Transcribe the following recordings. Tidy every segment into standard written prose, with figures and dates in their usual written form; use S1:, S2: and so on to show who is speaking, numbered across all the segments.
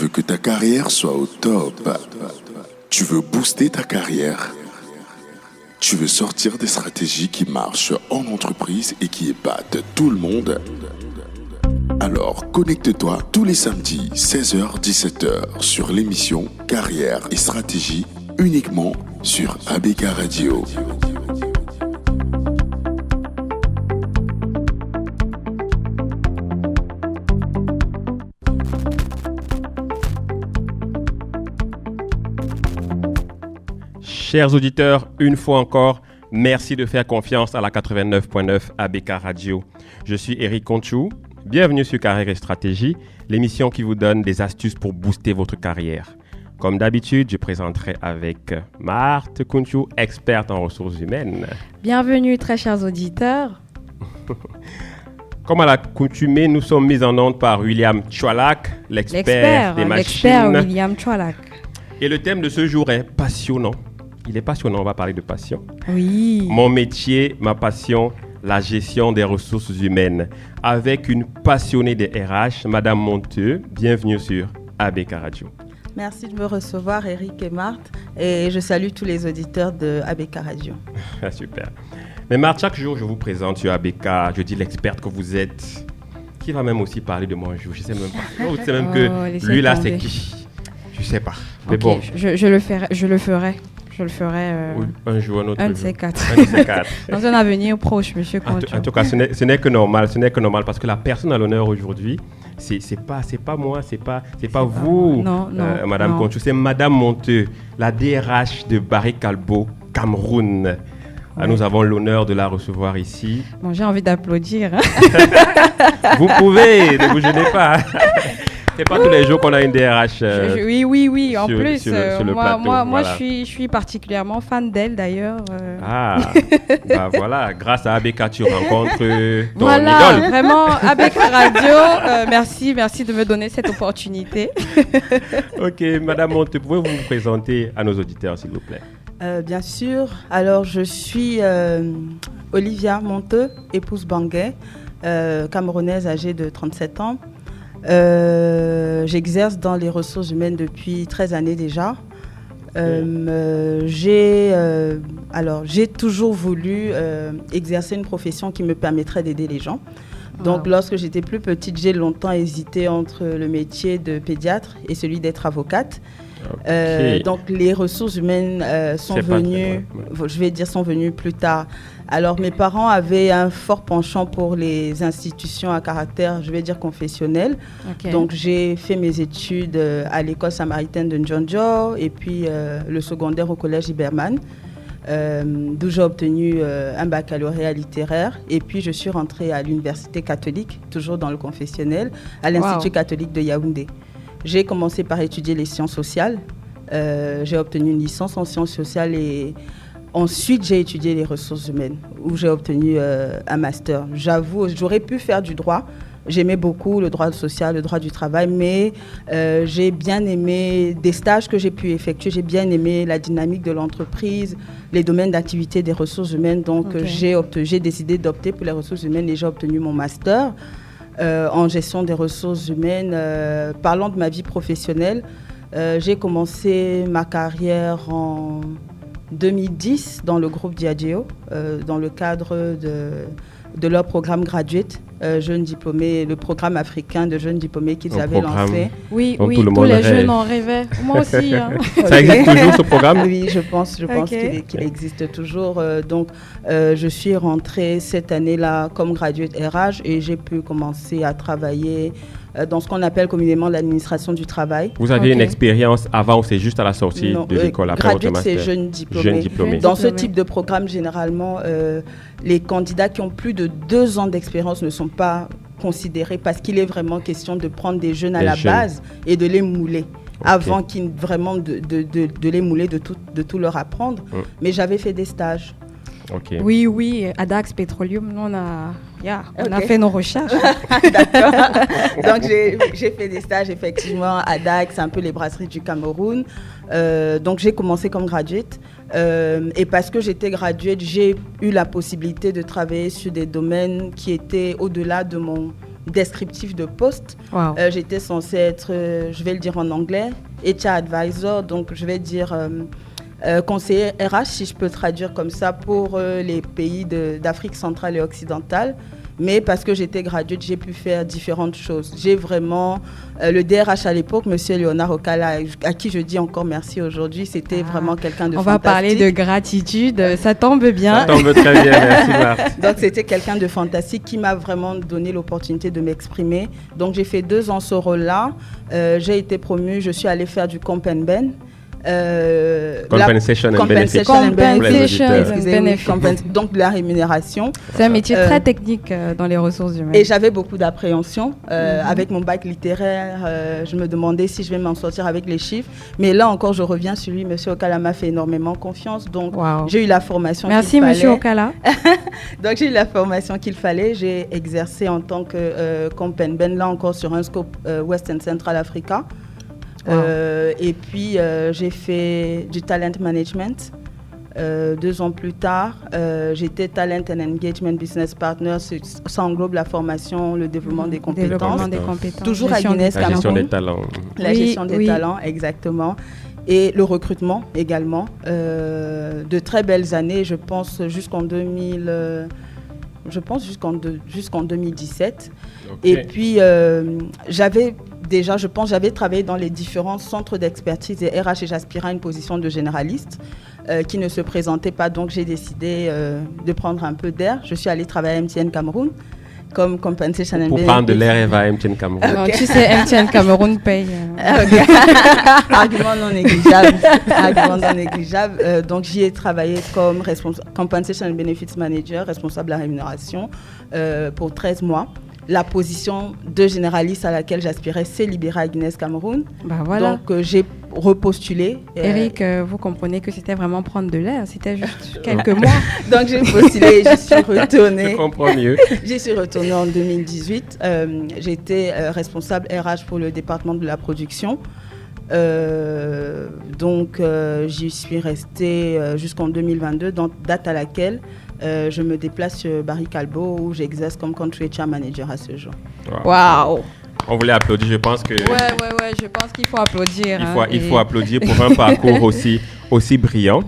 S1: veux que ta carrière soit au top. Tu veux booster ta carrière. Tu veux sortir des stratégies qui marchent en entreprise et qui épatent tout le monde. Alors connecte-toi tous les samedis 16h-17h sur l'émission Carrière et Stratégie uniquement sur ABK Radio.
S2: Chers auditeurs, une fois encore, merci de faire confiance à la 89.9 ABK Radio. Je suis Eric Conchou. Bienvenue sur Carrière et Stratégie, l'émission qui vous donne des astuces pour booster votre carrière. Comme d'habitude, je présenterai avec Marthe Conchou, experte en ressources humaines.
S3: Bienvenue, très chers auditeurs.
S2: Comme à l'accoutumée, nous sommes mis en onde par William Chwalak, l'expert des machines.
S3: L'expert William Chwalak.
S2: Et le thème de ce jour est passionnant. Il est passionnant, on va parler de passion.
S3: Oui.
S2: Mon métier, ma passion, la gestion des ressources humaines. Avec une passionnée des RH, Madame Monteux. Bienvenue sur ABK Radio.
S4: Merci de me recevoir, Eric et Marthe. Et je salue tous les auditeurs de ABK Radio.
S2: Super. Mais Marthe, chaque jour, je vous présente sur ABK. Je dis l'experte que vous êtes, qui va même aussi parler de moi un jour. Je ne sais même pas. Je sais même que lui, là, c'est qui. Je ne sais pas. Mais
S3: okay,
S2: bon.
S3: Je le ferai.
S2: Oui, un jour, un autre
S3: un
S2: jour.
S3: de ces quatre.
S2: Un de ces quatre.
S3: Dans un avenir proche, monsieur Conchou.
S2: En tout cas, ce n'est que normal. Ce n'est que normal parce que la personne à l'honneur aujourd'hui, c'est pas moi, c'est pas vous,
S3: non,
S2: Madame Conchou, c'est Madame Monteux, la DRH de Barry Callebaut, Cameroun. Ouais. Nous avons l'honneur de la recevoir ici.
S3: Bon, j'ai envie d'applaudir.
S2: Vous pouvez, ne vous gênez pas. C'est pas tous les jours qu'on a une DRH.
S3: Oui. En plus,
S2: sur le plateau,
S3: moi
S2: voilà.
S3: je suis particulièrement fan d'elle d'ailleurs.
S2: Ah, bah voilà, grâce à ABK, tu rencontres ton
S3: voilà,
S2: idole.
S3: Vraiment, ABK Radio, merci de me donner cette opportunité.
S2: Ok, Madame Monteux, pouvez-vous vous présenter à nos auditeurs, s'il vous plaît?
S4: Bien sûr. Alors, je suis Olivia Monteux, épouse Banguet, camerounaise âgée de 37 ans. J'exerce dans les ressources humaines depuis 13 années déjà. J'ai toujours voulu exercer une profession qui me permettrait d'aider les gens. Donc, lorsque j'étais plus petite, j'ai longtemps hésité entre le métier de pédiatre et celui d'être avocate. Okay. Donc, les ressources humaines sont venues plus tard. Alors, mes parents avaient un fort penchant pour les institutions à caractère, confessionnel. Okay. Donc, j'ai fait mes études à l'école samaritaine de Ndjonjo et puis le secondaire au collège Iberman, d'où j'ai obtenu un baccalauréat littéraire. Et puis, je suis rentrée à l'université catholique, toujours dans le confessionnel, à l'Institut catholique de Yaoundé. J'ai commencé par étudier les sciences sociales. J'ai obtenu une licence en sciences sociales et ensuite j'ai étudié les ressources humaines où j'ai obtenu un master. J'avoue, j'aurais pu faire du droit. J'aimais beaucoup le droit social, le droit du travail, mais j'ai bien aimé des stages que j'ai pu effectuer. J'ai bien aimé la dynamique de l'entreprise, les domaines d'activité des ressources humaines. Donc, j'ai décidé d'opter pour les ressources humaines et j'ai obtenu mon master en gestion des ressources humaines. Parlant de ma vie professionnelle, j'ai commencé ma carrière en 2010 dans le groupe Diageo, dans le cadre de leur programme Graduate, jeunes diplômés, le programme africain de jeunes diplômés qu'ils avaient lancé.
S3: Oui, tous les jeunes en rêvaient. Moi aussi. Hein.
S2: Ça existe toujours ce programme?
S4: Oui, je pense qu'il existe toujours. Donc, je suis rentrée cette année-là comme graduate RH et j'ai pu commencer à travailler dans ce qu'on appelle communément l'administration du travail.
S2: Vous aviez une expérience avant ou c'est juste à la sortie de l'école après votre master?
S4: Graduate, c'est jeunes diplômés. Dans ce type de programme, généralement, les candidats qui ont plus de 2 ans d'expérience ne sont pas considérés parce qu'il est vraiment question de prendre des jeunes à la base et de les mouler. Avant vraiment de les mouler, de tout leur apprendre. Mais j'avais fait des stages.
S3: Okay. Oui, à Dax Petroleum, nous on a fait nos recherches.
S4: D'accord. Donc j'ai fait des stages effectivement à Dax, un peu les brasseries du Cameroun. Donc j'ai commencé comme graduate. Et parce que j'étais graduate, j'ai eu la possibilité de travailler sur des domaines qui étaient au-delà de mon descriptif de poste.
S3: Wow.
S4: J'étais censée être, je vais le dire en anglais, HR advisor, donc je vais dire conseiller RH, si je peux traduire comme ça, pour les pays d'Afrique centrale et occidentale. Mais parce que j'étais graduate, j'ai pu faire différentes choses. J'ai vraiment... le DRH à l'époque, M. Léonard Okala, à qui je dis encore merci aujourd'hui, c'était vraiment quelqu'un de fantastique.
S3: On va parler de gratitude, ça tombe bien.
S2: Ça tombe très bien, merci Marthe.
S4: Donc c'était quelqu'un de fantastique qui m'a vraiment donné l'opportunité de m'exprimer. Donc j'ai fait 2 ans ce rôle-là. J'ai été promue, je suis allée faire du Comp and Ben.
S2: Compensation and benefits.
S4: Donc de la rémunération.
S3: C'est un métier très technique dans les ressources humaines.
S4: Et j'avais beaucoup d'appréhension. Avec mon bac littéraire, je me demandais si je vais m'en sortir avec les chiffres. Mais là encore, je reviens sur lui. Monsieur Okala m'a fait énormément confiance. Donc j'ai eu la formation qu'il fallait.
S3: Merci Monsieur Okala.
S4: Donc j'ai eu la formation qu'il fallait. J'ai exercé en tant que Comp and Ben, là encore sur un scope West and Central Africa. Et puis j'ai fait du talent management. 2 ans plus tard, j'étais talent and engagement business partner. Ça englobe la formation, le développement des compétences. Toujours à Guinness Cameroun.
S2: La gestion des talents.
S4: La gestion des talents, exactement. Et le recrutement également. De très belles années, je pense jusqu'en 2017. Okay. Et puis, j'avais travaillé dans les différents centres d'expertise et RH et j'aspirais à une position de généraliste qui ne se présentait pas. Donc, j'ai décidé de prendre un peu d'air. Je suis allée travailler à MTN Cameroun comme compensation and benefits.
S2: Pour prendre de l'air, elle va à MTN Cameroun.
S3: Okay. Non, tu sais, MTN Cameroun paye.
S4: Argument non négligeable. Donc, j'y ai travaillé comme compensation and benefits manager, responsable de la rémunération, pour 13 mois. La position de généraliste à laquelle j'aspirais s'est libérée à Guinness Cameroun.
S3: Voilà.
S4: Donc, j'ai repostulé.
S3: Eric, vous comprenez que c'était vraiment prendre de l'air, c'était juste quelques mois.
S4: Donc, j'ai postulé et j'y suis retournée.
S2: Je comprends mieux.
S4: J'y suis retournée en 2018. J'étais responsable RH pour le département de la production. Donc, j'y suis restée jusqu'en 2022, date à laquelle je me déplace sur Barry Callebaut où j'exerce comme country HR manager à ce jour.
S3: Waouh!
S2: On voulait applaudir, je pense que...
S3: Ouais, je pense qu'il faut applaudir.
S2: Il faut applaudir pour un parcours aussi brillant.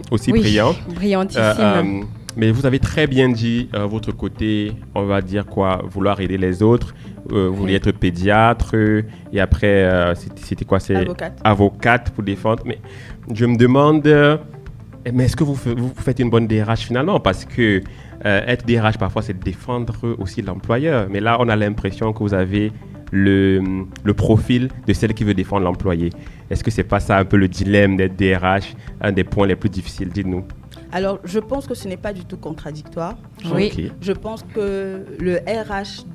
S3: Brillantissime.
S2: Mais vous avez très bien dit votre côté, on va dire quoi, vouloir aider les autres. Vous vouliez être pédiatre et après, c'était quoi? C'est avocate pour défendre. Mais je me demande... Mais est-ce que vous faites une bonne DRH finalement? Parce que être DRH, parfois, c'est défendre aussi l'employeur. Mais là, on a l'impression que vous avez le profil de celle qui veut défendre l'employé. Est-ce que ce n'est pas ça un peu le dilemme d'être DRH, un des points les plus difficiles? Dites-nous.
S4: Alors, je pense que ce n'est pas du tout contradictoire.
S3: Oui.
S2: Okay.
S4: Je pense que le RH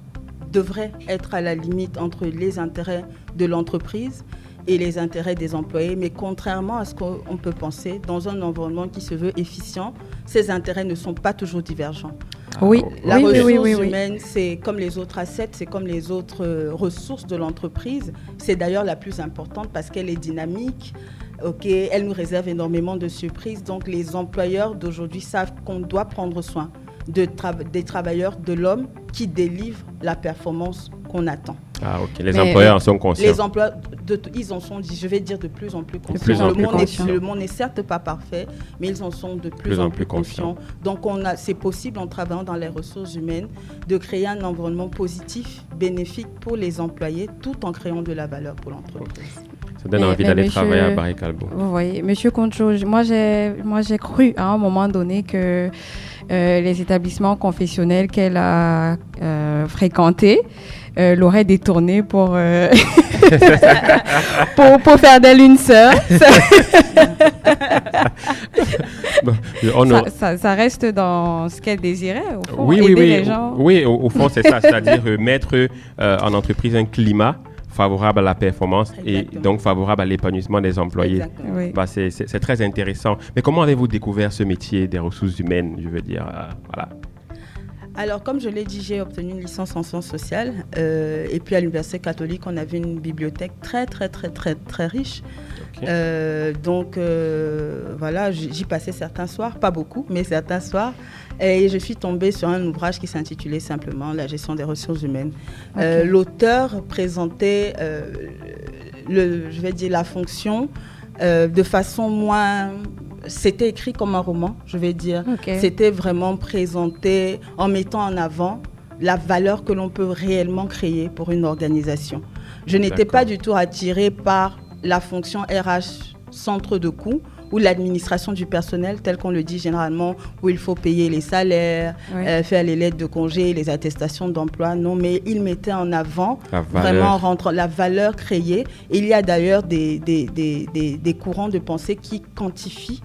S4: devrait être à la limite entre les intérêts de l'entreprise et les intérêts des employés. Mais contrairement à ce qu'on peut penser, dans un environnement qui se veut efficient, ces intérêts ne sont pas toujours divergents.
S3: Oui.
S4: La ressource humaine, c'est comme les autres assets, c'est comme les autres ressources de l'entreprise. C'est d'ailleurs la plus importante parce qu'elle est dynamique. Okay, elle nous réserve énormément de surprises. Donc, les employeurs d'aujourd'hui savent qu'on doit prendre soin des travailleurs, de l'homme qui délivre la performance qu'on attend.
S2: Ah, ok. Les employeurs en sont conscients.
S4: Les employeurs, ils en sont, je vais dire, de plus en plus conscients. Le monde n'est certes pas parfait, mais ils en sont de plus en plus conscients. Donc, c'est possible, en travaillant dans les ressources humaines, de créer un environnement positif, bénéfique pour les employés, tout en créant de la valeur pour l'entreprise.
S2: Ça donne envie d'aller travailler à Barry Callebaut.
S3: Vous voyez, Monsieur Concho, moi j'ai cru à un moment donné que les établissements confessionnels qu'elle a fréquentés l'auraient détournée pour faire d'elle une sœur. Ça reste dans ce qu'elle désirait, au fond, aider les gens.
S2: Oui, au fond, c'est ça, c'est-à-dire mettre en entreprise un climat favorable à la performance. Exactement. Et donc favorable à l'épanouissement des employés.
S3: Oui.
S2: C'est très intéressant. Mais comment avez-vous découvert ce métier des ressources humaines, je veux dire, voilà.
S4: Alors, comme je l'ai dit, j'ai obtenu une licence en sciences sociales. Et puis, à l'Université catholique, on avait une bibliothèque très, très, très, très, très riche. Okay. Donc, voilà, j'y passais certains soirs, pas beaucoup, mais certains soirs. Et je suis tombée sur un ouvrage qui s'intitulait simplement « La gestion des ressources humaines ». Okay. L'auteur présentait, je vais dire, la fonction de façon moins... C'était écrit comme un roman, je vais dire. Okay. C'était vraiment présenté en mettant en avant la valeur que l'on peut réellement créer pour une organisation. Je n'étais pas du tout attirée par la fonction RH centre de coût ou l'administration du personnel, tel qu'on le dit généralement, où il faut payer les salaires, faire les lettres de congé, les attestations d'emploi. Non, mais il mettait en avant vraiment la valeur créée. Il y a d'ailleurs des courants de pensée qui quantifient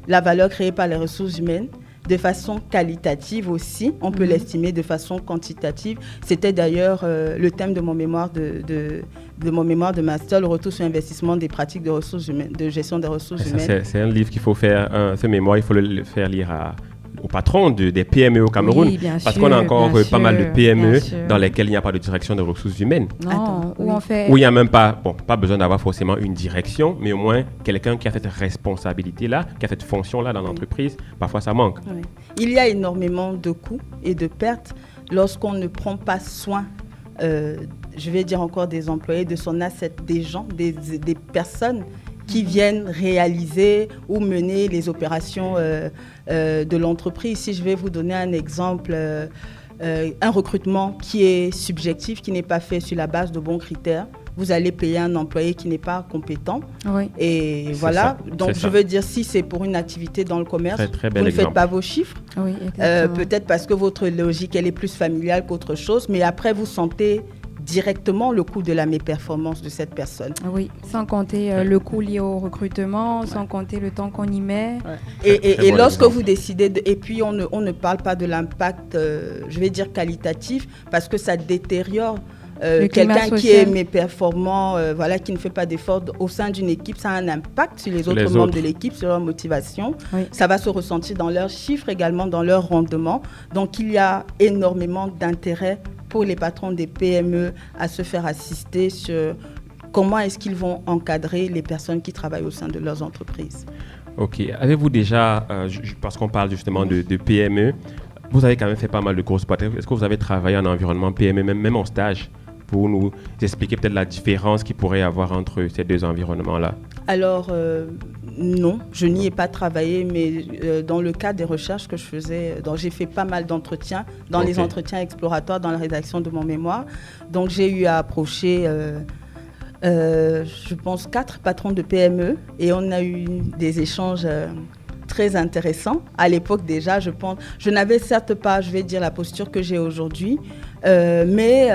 S4: la valeur créée par les ressources humaines de façon qualitative aussi. On peut l'estimer de façon quantitative. C'était d'ailleurs le thème de mon mémoire de mon mémoire de master, le retour sur investissement des pratiques de ressources humaines, de gestion des ressources humaines.
S2: C'est un livre qu'il faut faire, ce mémoire, il faut le faire lire au patron des PME au Cameroun,
S3: oui,
S2: parce qu'on a encore pas mal de PME dans lesquelles il n'y a pas de direction des ressources humaines.
S3: Non,
S2: où il n'y a même pas besoin d'avoir forcément une direction, mais au moins quelqu'un qui a cette responsabilité-là, qui a cette fonction-là dans l'entreprise. Parfois, ça manque.
S4: Oui. Il y a énormément de coûts et de pertes lorsqu'on ne prend pas soin, je vais dire encore des employés, de son asset, des gens, des personnes qui viennent réaliser ou mener les opérations de l'entreprise. Si je vais vous donner un exemple, un recrutement qui est subjectif, qui n'est pas fait sur la base de bons critères, vous allez payer un employé qui n'est pas compétent. Oui. Et voilà. Donc, je veux dire, si c'est pour une activité dans le commerce, vous ne faites pas vos chiffres.
S3: Oui,
S4: peut-être parce que votre logique, elle est plus familiale qu'autre chose. Mais après, vous sentez directement le coût de la méperformance de cette personne.
S3: Oui, sans compter le coût lié au recrutement, sans compter le temps qu'on y met.
S4: Et lorsque vous décidez, et puis on ne parle pas de l'impact, je vais dire qualitatif, parce que ça détériore quelqu'un qui est méperformant, voilà, qui ne fait pas d'efforts au sein d'une équipe, ça a un impact sur les autres membres de l'équipe, sur leur motivation. Oui. Ça va se ressentir dans leurs chiffres, également dans leur rendement. Donc il y a énormément d'intérêt pour les patrons des PME à se faire assister sur comment est-ce qu'ils vont encadrer les personnes qui travaillent au sein de leurs entreprises.
S2: Ok. Avez-vous déjà, parce qu'on parle justement de PME, vous avez quand même fait pas mal de grosses boîtes. Est-ce que vous avez travaillé en environnement PME, même en stage, pour nous expliquer peut-être la différence qu'il pourrait y avoir entre ces deux environnements-là?
S4: Alors, non, je n'y ai pas travaillé, mais dans le cadre des recherches que je faisais, j'ai fait pas mal d'entretiens, dans les entretiens exploratoires, dans la rédaction de mon mémoire. Donc, j'ai eu à approcher, je pense, 4 patrons de PME et on a eu des échanges très intéressants. À l'époque, déjà, je pense, je n'avais certes pas, je vais dire, la posture que j'ai aujourd'hui, mais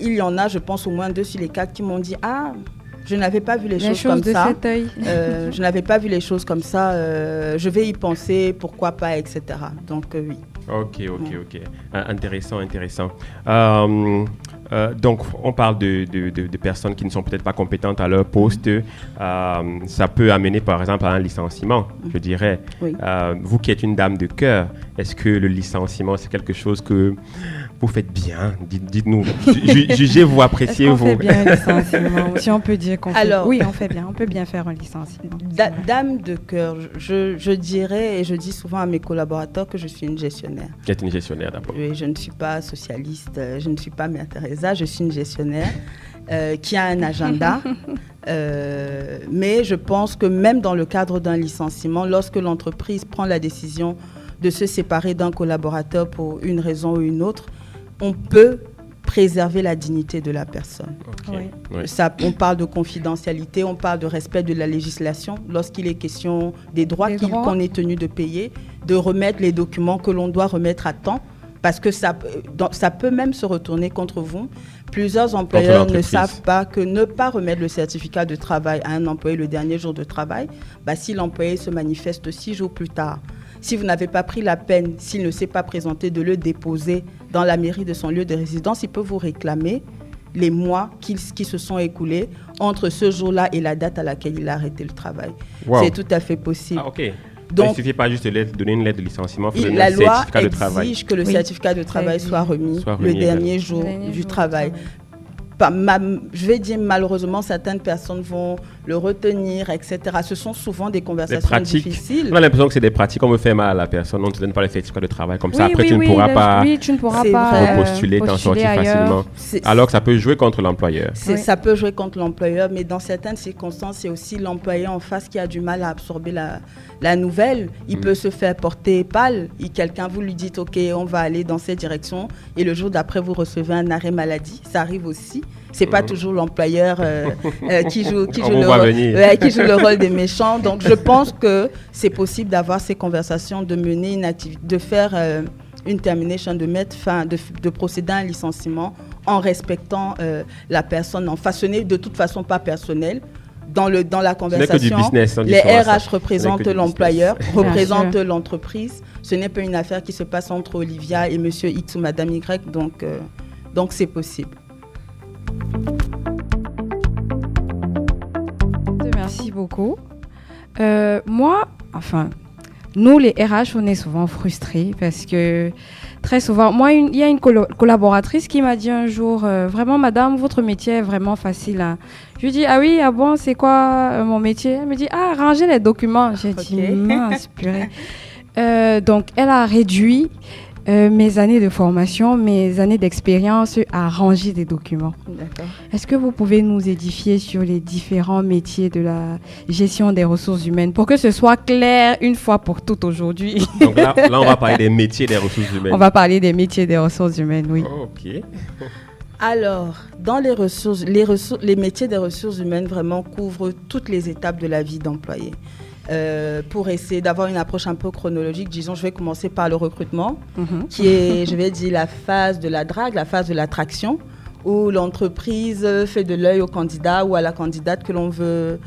S4: il y en a, je pense, au moins 2 sur les 4 qui m'ont dit « Ah, je n'avais pas vu les choses comme ça. Je n'avais pas vu les choses comme ça. Je vais y penser, pourquoi pas, etc. » Donc, oui.
S2: Ok. Intéressant. Donc, on parle de personnes qui ne sont peut-être pas compétentes à leur poste. Ça peut amener, par exemple, à un licenciement, je dirais. Oui. Vous qui êtes une dame de cœur, est-ce que le licenciement, c'est quelque chose que vous faites bien? Dites-nous. Jugez-vous, appréciez-vous.
S3: On fait bien un licenciement, si on peut dire qu'on fait. Oui, on fait bien. On peut bien faire un licenciement.
S4: Dame de cœur, je dirais, et je dis souvent à mes collaborateurs que je suis une gestionnaire.
S2: Vous êtes une gestionnaire, d'abord.
S4: Oui, je ne suis pas socialiste, je ne suis pas Mère Teresa, je suis une gestionnaire qui a un agenda. Mais je pense que même dans le cadre d'un licenciement, lorsque l'entreprise prend la décision de se séparer d'un collaborateur pour une raison ou une autre, on peut préserver la dignité de la personne. Oui. On parle de confidentialité, on parle de respect de la législation lorsqu'il est question des droits qu'on est tenu de payer, de remettre les documents que l'on doit remettre à temps, parce que ça peut même se retourner contre vous. Plusieurs employeurs ne savent pas que ne pas remettre le certificat de travail à un employé le dernier jour de travail, si l'employé se manifeste 6 jours plus tard, si vous n'avez pas pris la peine, s'il ne s'est pas présenté, de le déposer dans la mairie de son lieu de résidence, il peut vous réclamer les mois qui se sont écoulés entre ce jour-là et la date à laquelle il a arrêté le travail. Wow. C'est tout à fait possible.
S2: Ah, ok. Donc, il ne suffit pas juste de donner une lettre de licenciement, il faut donner un certificat de travail.
S4: La loi exige que le certificat de travail soit remis le dernier jour du travail. Je vais dire malheureusement, certaines personnes vont le retenir, etc. Ce sont souvent des conversations difficiles.
S2: On a l'impression que c'est des pratiques, on veut faire mal à la personne, on ne te donne pas le certificat de travail. Comme ça, après, tu ne pourras pas repostuler, t'en sortir facilement. Alors que ça peut jouer contre l'employeur.
S4: Ça peut jouer contre l'employeur, mais dans certaines circonstances, c'est aussi l'employeur en face qui a du mal à absorber la nouvelle. Il peut se faire porter pâle. Quelqu'un, vous lui dites, OK, on va aller dans cette direction, et le jour d'après, vous recevez un arrêt maladie. Ça arrive aussi. C'est pas toujours l'employeur qui joue le rôle des méchants. Donc, je pense que c'est possible d'avoir ces conversations, de mener une activité, de faire une termination, de mettre fin, de procéder à un licenciement en respectant la personne, en façonné de toute façon pas personnel. Dans la conversation, les RH représentent l'employeur, représentent l'entreprise. Ce n'est pas une affaire qui se passe entre Olivia et Monsieur X ou Madame Y. Donc c'est possible.
S3: Merci beaucoup. Nous, les RH, on est souvent frustrés parce que très souvent, il y a une collaboratrice qui m'a dit un jour, vraiment, madame, votre métier est vraiment facile. Hein. Je lui dis, ah oui, ah bon, c'est quoi mon métier? Elle me dit, ranger les documents. J'ai dit, mince, purée. Donc, elle a réduit mes années de formation, mes années d'expérience à ranger des documents.
S4: D'accord.
S3: Est-ce que vous pouvez nous édifier sur les différents métiers de la gestion des ressources humaines pour que ce soit clair une fois pour toutes aujourd'hui?
S2: Donc là, on va parler des métiers des ressources humaines.
S3: On va parler des métiers des ressources humaines, oui.
S2: Oh, ok.
S4: Alors, dans les métiers des ressources humaines vraiment couvrent toutes les étapes de la vie d'employé. Pour essayer d'avoir une approche un peu chronologique, disons, je vais commencer par le recrutement, qui est, je vais dire, la phase de la drague, la phase de l'attraction, où l'entreprise fait de l'œil au candidat ou à la candidate que l'on veut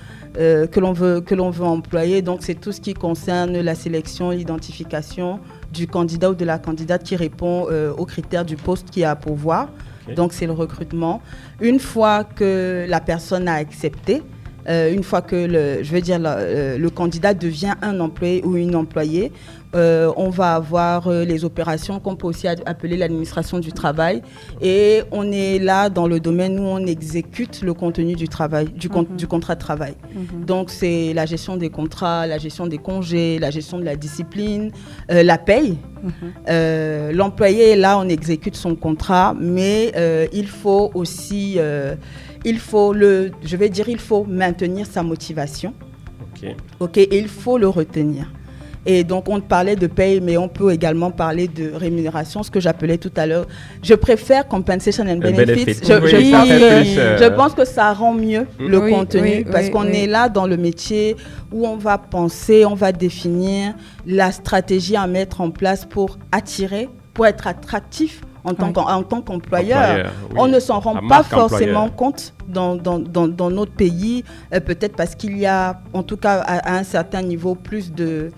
S4: employer. Donc, c'est tout ce qui concerne la sélection, l'identification du candidat ou de la candidate qui répond aux critères du poste qui est à pourvoir. Okay. Donc, c'est le recrutement. Une fois que la personne a accepté, une fois que le candidat devient un employé ou une employée, on va avoir les opérations qu'on peut aussi appeler l'administration du travail. Et on est là dans le domaine où on exécute le contenu du travail, du contrat de travail. Donc, c'est la gestion des contrats, la gestion des congés, la gestion de la discipline, la paye. L'employé est là, on exécute son contrat, mais il faut aussi... il faut maintenir sa motivation. OK, et il faut le retenir. Et donc, on parlait de paye, mais on peut également parler de rémunération, ce que j'appelais tout à l'heure. Je préfère compensation and benefits. Je pense que ça rend mieux le contenu parce qu'on est là dans le métier où on va penser, on va définir la stratégie à mettre en place pour attirer, pour être attractif en tant qu'employeur. On ne s'en rend pas forcément compte dans notre pays, peut-être parce qu'il y a, en tout cas à un certain niveau, plus de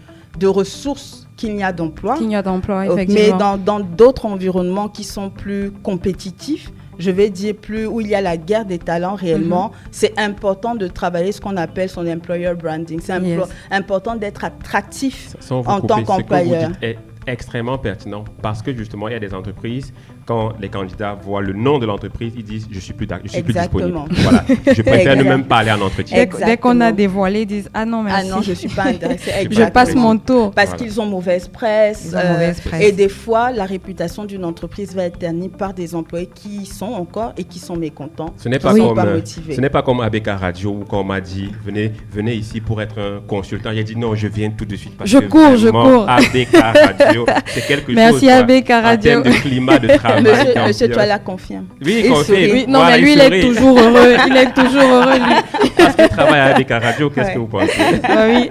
S4: ressources qu'il n'y a d'emploi.
S3: Effectivement.
S4: Mais dans d'autres environnements qui sont plus compétitifs, je vais dire plus où il y a la guerre des talents réellement, c'est important de travailler ce qu'on appelle son employer branding. C'est important d'être attractif en tant qu'employeur.
S2: Extrêmement pertinent parce que justement, il y a des entreprises, quand les candidats voient le nom de l'entreprise, ils disent « je suis plus disponible ». Voilà. Je préfère ne même pas aller en entretien.
S3: Dès qu'on a dévoilé, ils disent « ah non, merci. »
S4: Ah non, je ne suis pas intéressée.
S3: Je passe mon tour.
S4: Parce qu'ils ont mauvaise presse. Et des fois, la réputation d'une entreprise va être ternie par des employés qui y sont encore et qui sont mécontents.
S2: Ce n'est pas comme ABK Radio où on m'a dit « venez ici pour être un consultant ». J'ai dit « non, je viens tout de suite parce que
S3: je cours.
S2: ABK Radio, c'est quelque chose.
S3: Merci ABK Radio.
S2: En termes de climat de travail.
S4: Monsieur Toala confirme.
S2: Oui, il confirme.
S3: Oui, non, mais lui, il est toujours heureux. Il est toujours heureux, lui.
S2: Parce qu'il travaille à ABK Radio, qu'est-ce que vous pensez?
S3: Oui.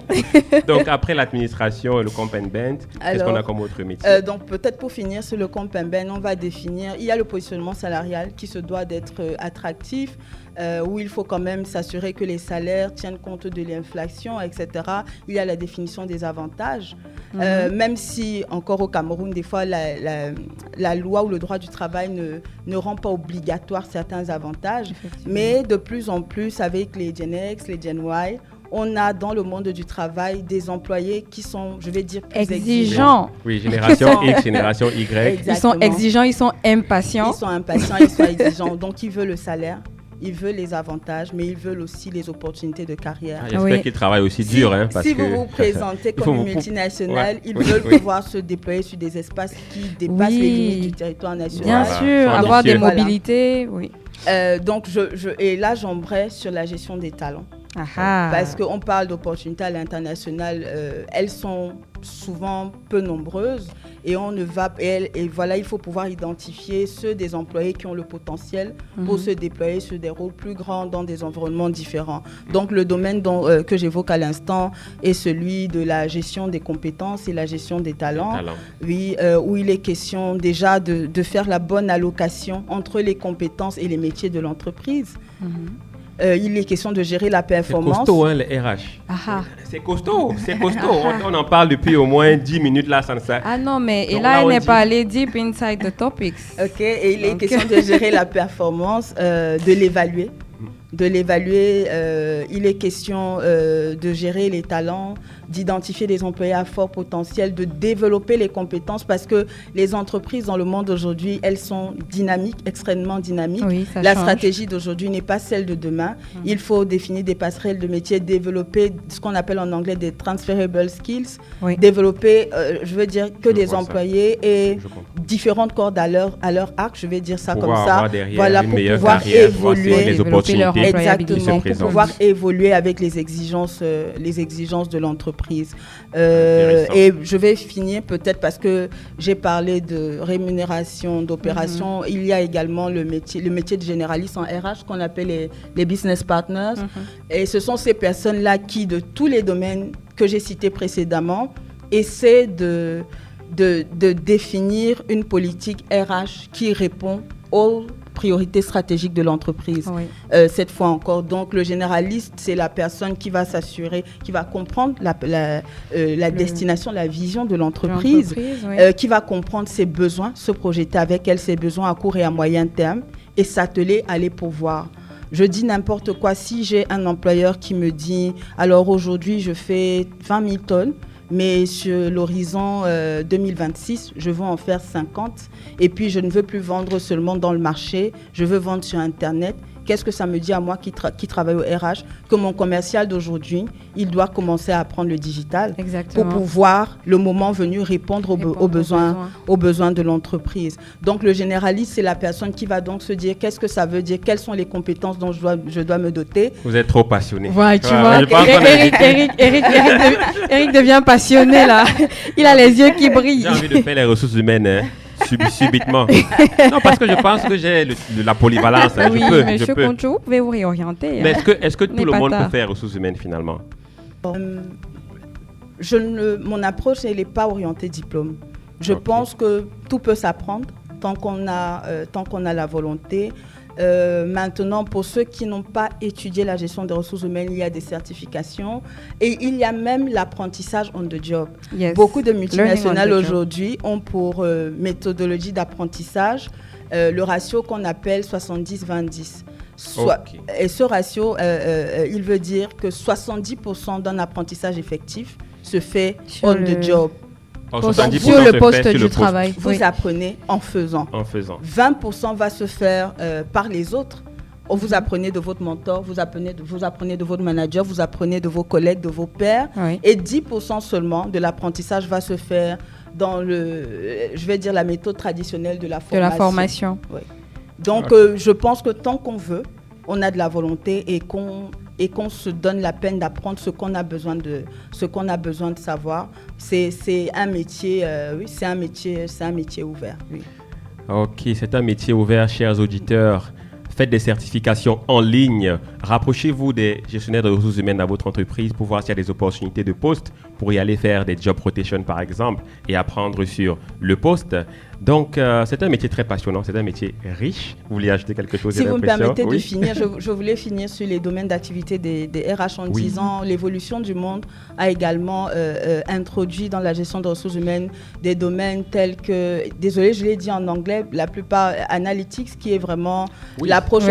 S2: Donc, après l'administration et le comp and band, qu'est-ce qu'on a comme autre métier?
S4: Donc, peut-être pour finir sur le comp and band, on va définir, il y a le positionnement salarial qui se doit d'être attractif, où il faut quand même s'assurer que les salaires tiennent compte de l'inflation, etc. Il y a la définition des avantages. Même si, encore au Cameroun, des fois, la loi ou le droit du travail ne rend pas obligatoire certains avantages. Mais de plus en plus, avec les Gen X, les Gen Y, on a dans le monde du travail des employés qui sont, je vais dire, plus
S3: exigeants.
S2: Oui, génération X, génération Y.
S4: Exactement.
S3: Ils sont exigeants, ils sont impatients.
S4: Ils sont impatients, ils sont exigeants. Donc, ils veulent le salaire, ils veulent les avantages, mais ils veulent aussi les opportunités de carrière.
S2: J'espère qu'ils travaillent aussi dur. Parce
S4: si
S2: que
S4: vous vous présentez comme une multinationale, ils veulent pouvoir se déployer sur des espaces qui dépassent les limites du territoire national.
S3: Bien sûr, avoir des mobilités. Oui.
S4: Donc, et là, j'embraye sur la gestion des talents. Parce qu'on parle d'opportunités à l'international, elles sont souvent peu nombreuses et on ne va et voilà, il faut pouvoir identifier ceux des employés qui ont le potentiel pour se déployer sur des rôles plus grands dans des environnements différents. Donc le domaine que j'évoque à l'instant est celui de la gestion des compétences et la gestion des talents. Oui, où il est question déjà de faire la bonne allocation entre les compétences et les métiers de l'entreprise. Il est question de gérer la performance.
S2: C'est costaud, hein, les RH. C'est costaud. On en parle depuis au moins 10 minutes là, sans ça.
S3: Ah non, mais et là, elle n'est pas allée deep inside the topics.
S4: Ok, et il est question de gérer la performance, de l'évaluer. Il est question de gérer les talents, d'identifier les employés à fort potentiel, de développer les compétences parce que les entreprises dans le monde aujourd'hui, elles sont dynamiques, extrêmement dynamiques.
S3: Oui,
S4: la stratégie d'aujourd'hui n'est pas celle de demain. Il faut définir des passerelles de métiers, développer ce qu'on appelle en anglais des transferable skills, développer, je veux dire, que des employés et différentes cordes à leur arc, je vais dire ça comme ça. Voilà, pour pouvoir évoluer.
S2: Des opportunités.
S4: Exactement, pour pouvoir évoluer avec les exigences de l'entreprise. Et je vais finir peut-être parce que j'ai parlé de rémunération, d'opération. Il y a également le métier de généraliste en RH qu'on appelle les business partners. Et ce sont ces personnes-là qui, de tous les domaines que j'ai cités précédemment, essaient de définir une politique RH qui répond aux priorités stratégiques de l'entreprise. Cette fois encore, donc le généraliste, c'est la personne qui va s'assurer, qui va comprendre la destination, la vision de l'entreprise, qui va comprendre ses besoins, se projeter avec elle, ses besoins à court et à moyen terme et s'atteler à les pourvoir. Je dis n'importe quoi, si j'ai un employeur qui me dit, alors aujourd'hui je fais 20 000 tonnes, mais sur l'horizon 2026, je veux en faire 50. Et puis, je ne veux plus vendre seulement dans le marché, je veux vendre sur Internet. Qu'est-ce que ça me dit à moi qui travaille au RH? Que mon commercial d'aujourd'hui, il doit commencer à apprendre le digital pour pouvoir, le moment venu, répondre aux besoins de l'entreprise. Donc, le généraliste, c'est la personne qui va donc se dire qu'est-ce que ça veut dire, quelles sont les compétences dont je dois me doter.
S2: Vous êtes trop passionné.
S3: Ouais, tu vois, Eric devient passionné là. Il a les yeux qui brillent.
S2: J'ai envie de faire les ressources humaines, hein. Subitement. Non, parce que je pense que j'ai la polyvalence.
S3: Oui, mais je peux. Vous pouvez vous réorienter.
S2: Mais est-ce que tout le monde peut faire ressources humaines finalement?
S4: Mon approche, elle n'est pas orientée diplôme. Je pense que tout peut s'apprendre tant qu'on a la volonté. Maintenant, pour ceux qui n'ont pas étudié la gestion des ressources humaines, il y a des certifications et il y a même l'apprentissage on the job. Beaucoup de multinationales aujourd'hui ont pour méthodologie d'apprentissage le ratio qu'on appelle 70-20-10. Et ce ratio, il veut dire que 70% d'un apprentissage effectif se fait on the job.
S3: Sur le poste du travail.
S4: Vous apprenez en faisant. 20% va se faire par les autres. Vous apprenez de votre mentor, vous apprenez de votre manager, vous apprenez de vos collègues, de vos pairs. Et 10% seulement de l'apprentissage va se faire dans la méthode traditionnelle de la formation. Donc, je pense que tant qu'on veut, on a de la volonté et qu'on se donne la peine d'apprendre ce qu'on a besoin de savoir. C'est un métier, c'est un métier ouvert. Oui.
S2: Ok, c'est un métier ouvert, chers auditeurs. Faites des certifications en ligne. Rapprochez-vous des gestionnaires de ressources humaines dans votre entreprise pour voir s'il y a des opportunités de poste pour y aller faire des job rotation par exemple et apprendre sur le poste. Donc, c'est un métier très passionnant, c'est un métier riche. Vous voulez ajouter quelque chose?
S4: Si vous me permettez de finir, je voulais finir sur les domaines d'activité des RH en disant l'évolution du monde a également introduit dans la gestion de ressources humaines des domaines tels que, désolé, je l'ai dit en anglais, la plupart analytics qui est vraiment l'approche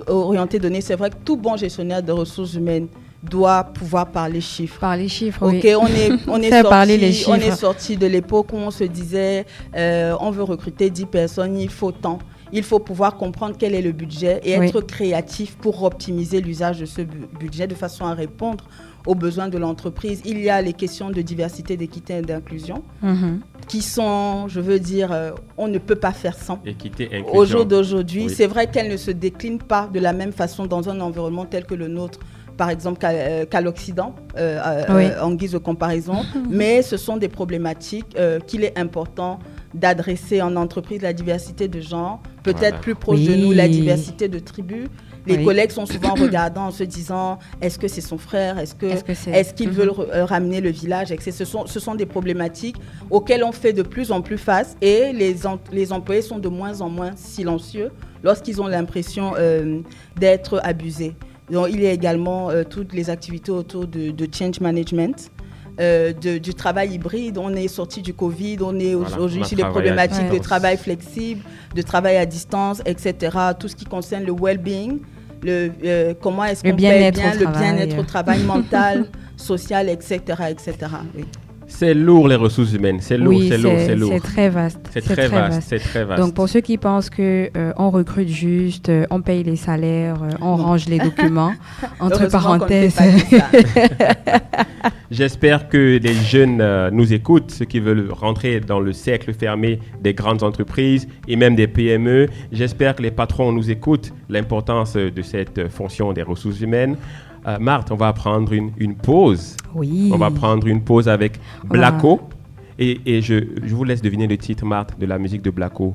S4: orientée données. C'est vrai que tout bon gestionnaire de ressources humaines doit pouvoir parler chiffres.
S3: Parler chiffres,
S4: Ok,
S3: oui.
S4: on est
S3: Faire parler les
S4: sorti, on est
S3: chiffres.
S4: sorti de l'époque où on se disait on veut recruter 10 personnes, il faut tant. Il faut pouvoir comprendre quel est le budget et être créatif pour optimiser l'usage de ce budget de façon à répondre aux besoins de l'entreprise. Il y a les questions de diversité, d'équité et d'inclusion qui sont, je veux dire, on ne peut pas faire sans.
S2: Équité, inclusion.
S4: Au jour d'aujourd'hui,
S2: Oui.
S4: c'est vrai qu'elle ne se décline pas de la même façon dans un environnement tel que le nôtre, par exemple qu'à l'Occident, en guise de comparaison, mais ce sont des problématiques qu'il est important d'adresser en entreprise, la diversité de genre, peut-être plus proche de nous, la diversité de tribus. Les collègues sont souvent regardants en se disant est-ce que c'est son frère, est-ce qu'il veut ramener le village, ce sont des problématiques auxquelles on fait de plus en plus face et les employés sont de moins en moins silencieux lorsqu'ils ont l'impression d'être abusés. Donc, il y a également toutes les activités autour de change management. Du travail hybride, on est sorti du Covid, on est aujourd'hui sur des problématiques de travail flexible, de travail à distance, etc. Tout ce qui concerne le well-being, comment est-ce qu'on paye bien le bien-être au travail mental, social, etc. etc. Oui.
S2: C'est lourd les ressources humaines, c'est lourd.
S3: C'est très vaste.
S2: C'est très vaste.
S3: Donc pour ceux qui pensent que on recrute juste, on paye les salaires, on range les documents, entre parenthèses.
S2: J'espère que les jeunes nous écoutent, ceux qui veulent rentrer dans le cercle fermé des grandes entreprises et même des PME. J'espère que les patrons nous écoutent, l'importance de cette fonction des ressources humaines. Marthe, on va prendre une pause.
S3: Oui.
S2: On va prendre une pause avec Blacko. Et je vous laisse deviner le titre, Marthe, de la musique de Blacko.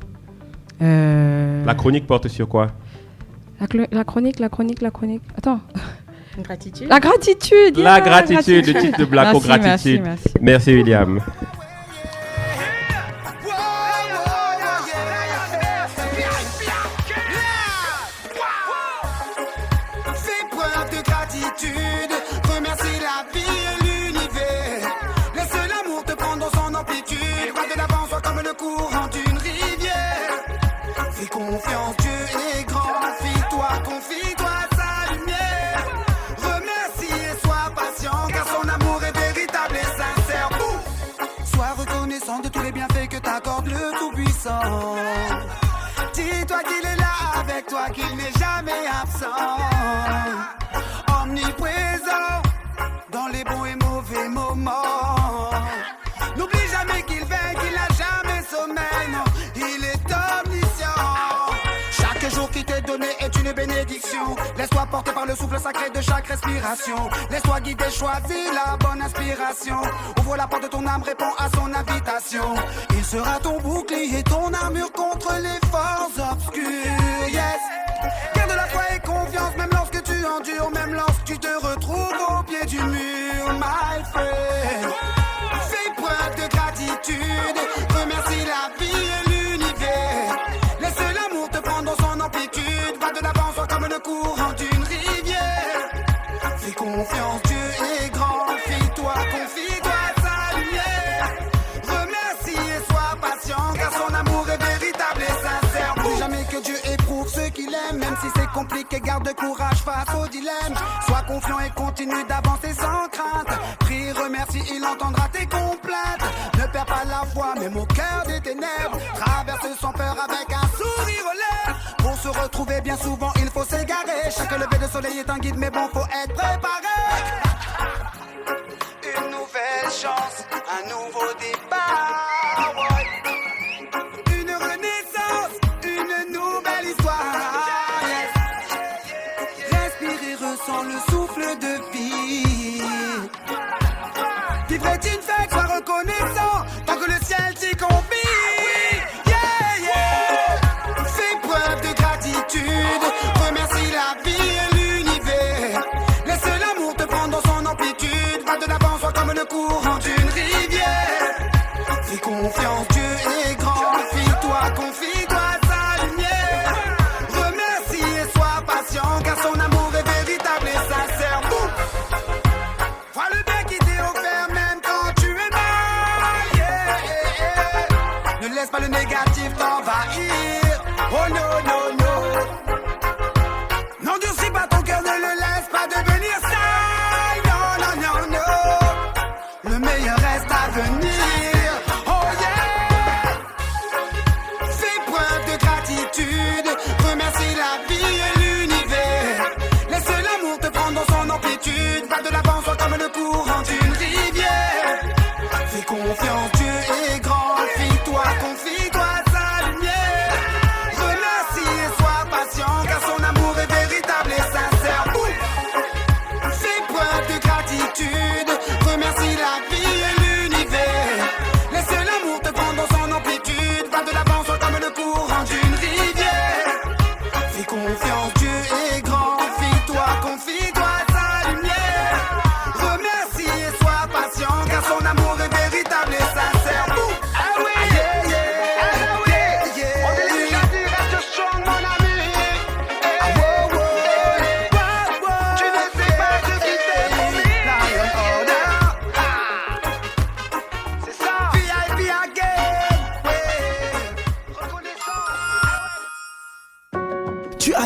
S2: La chronique porte sur quoi?
S3: La chronique. Attends.
S4: Gratitude.
S3: La gratitude.
S2: La gratitude, le titre de Blacko, Gratitude. Merci William.
S5: Remercie la vie et l'univers. Laisse l'amour te prendre dans son amplitude. Va de l'avant, sois comme le courant d'une rivière. Fais confiance, Dieu est grand. Fie-toi, confie-toi à sa lumière. Remercie et sois patient, car son amour est véritable et sincère. Sois reconnaissant de tous les bienfaits que t'accorde le Tout-Puissant. Dis-toi qu'il est là avec toi, qu'il n'est jamais absent. Omniprésent dans les bons et mauvais moments. N'oublie jamais qu'il veille, qu'il n'a jamais sommeil. Non, il est omniscient. Chaque jour qui t'est donné est une bénédiction. Laisse-toi porter par le souffle sacré de chaque respiration. Laisse-toi guider, choisis la bonne inspiration. Ouvre la porte de ton âme, réponds à son invitation. Il sera ton bouclier, ton armure contre les forces obscures. Yes. Garde la foi et confiance, même lorsque tu endures, même lorsque tu te retrouves au pied du mur, my friend. Fais preuve de gratitude, remercie la vie et l'univers. Laisse l'amour te prendre dans son amplitude. Va de l'avant, sois comme le courant d'une rivière. Fais confiance, Dieu est grand. Fie-toi, confie-toi à sa lumière. Remercie et sois patient, car son amour est véritable et sincère. N'oublie jamais que Dieu éprouve ceux qu'il aime, même si c'est compliqué, garde courage face au dilemme. Sois confiant et continue d'avancer sans crainte. Prie, remercie, il entendra tes complaintes. Ne perds pas la foi, même au cœur des ténèbres. Traverse sans peur avec un sourire aux lèvres. Pour se retrouver bien souvent, il faut s'égarer. Chaque lever de soleil est un guide, mais bon, faut être préparé. Une nouvelle chance, un nouveau départ. Ouais. Une renaissance, une nouvelle histoire. Yes. Respire et ressens le souffle de vie. Vivre est une fête, sois reconnaissant, tant que le ciel t'y confie. Yeah, yeah. Fais preuve de gratitude, remercie la vie et l'univers. Laisse l'amour te prendre dans son amplitude. Va de l'avant, sois comme le courant d'une rivière. Fais confiance, Dieu est grand. Fie-toi, confie-toi à sa lumière. Remercie et sois patient, car son amour est véritable et sincère. Vois le bien qui t'est offert même quand tu es mal. Yeah, yeah, yeah. Ne laisse pas le négatif t'envahir. Oh non, non, non. N'endurcis pas ton cœur, ne le laisse pas devenir ça.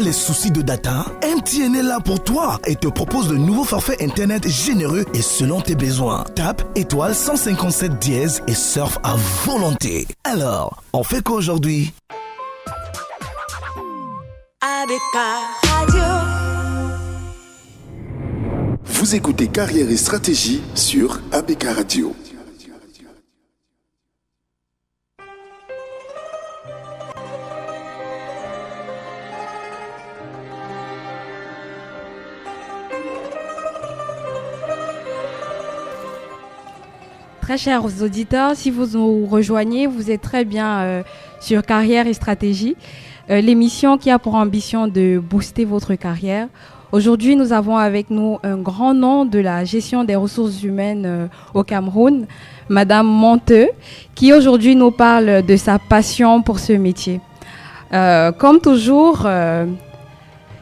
S6: les soucis de data? MTN est là pour toi et te propose de nouveaux forfaits internet généreux et selon tes besoins. Tape étoile 157 dièse et surfe à volonté. Alors, on fait quoi aujourd'hui?
S7: ABK Radio.
S1: Vous écoutez Carrière et Stratégie sur ABK Radio.
S3: Très chers auditeurs, si vous nous rejoignez, vous êtes très bien sur Carrière et Stratégie, l'émission qui a pour ambition de booster votre carrière. Aujourd'hui, nous avons avec nous un grand nom de la gestion des ressources humaines au Cameroun, Madame Monteux, qui aujourd'hui nous parle de sa passion pour ce métier. Comme toujours,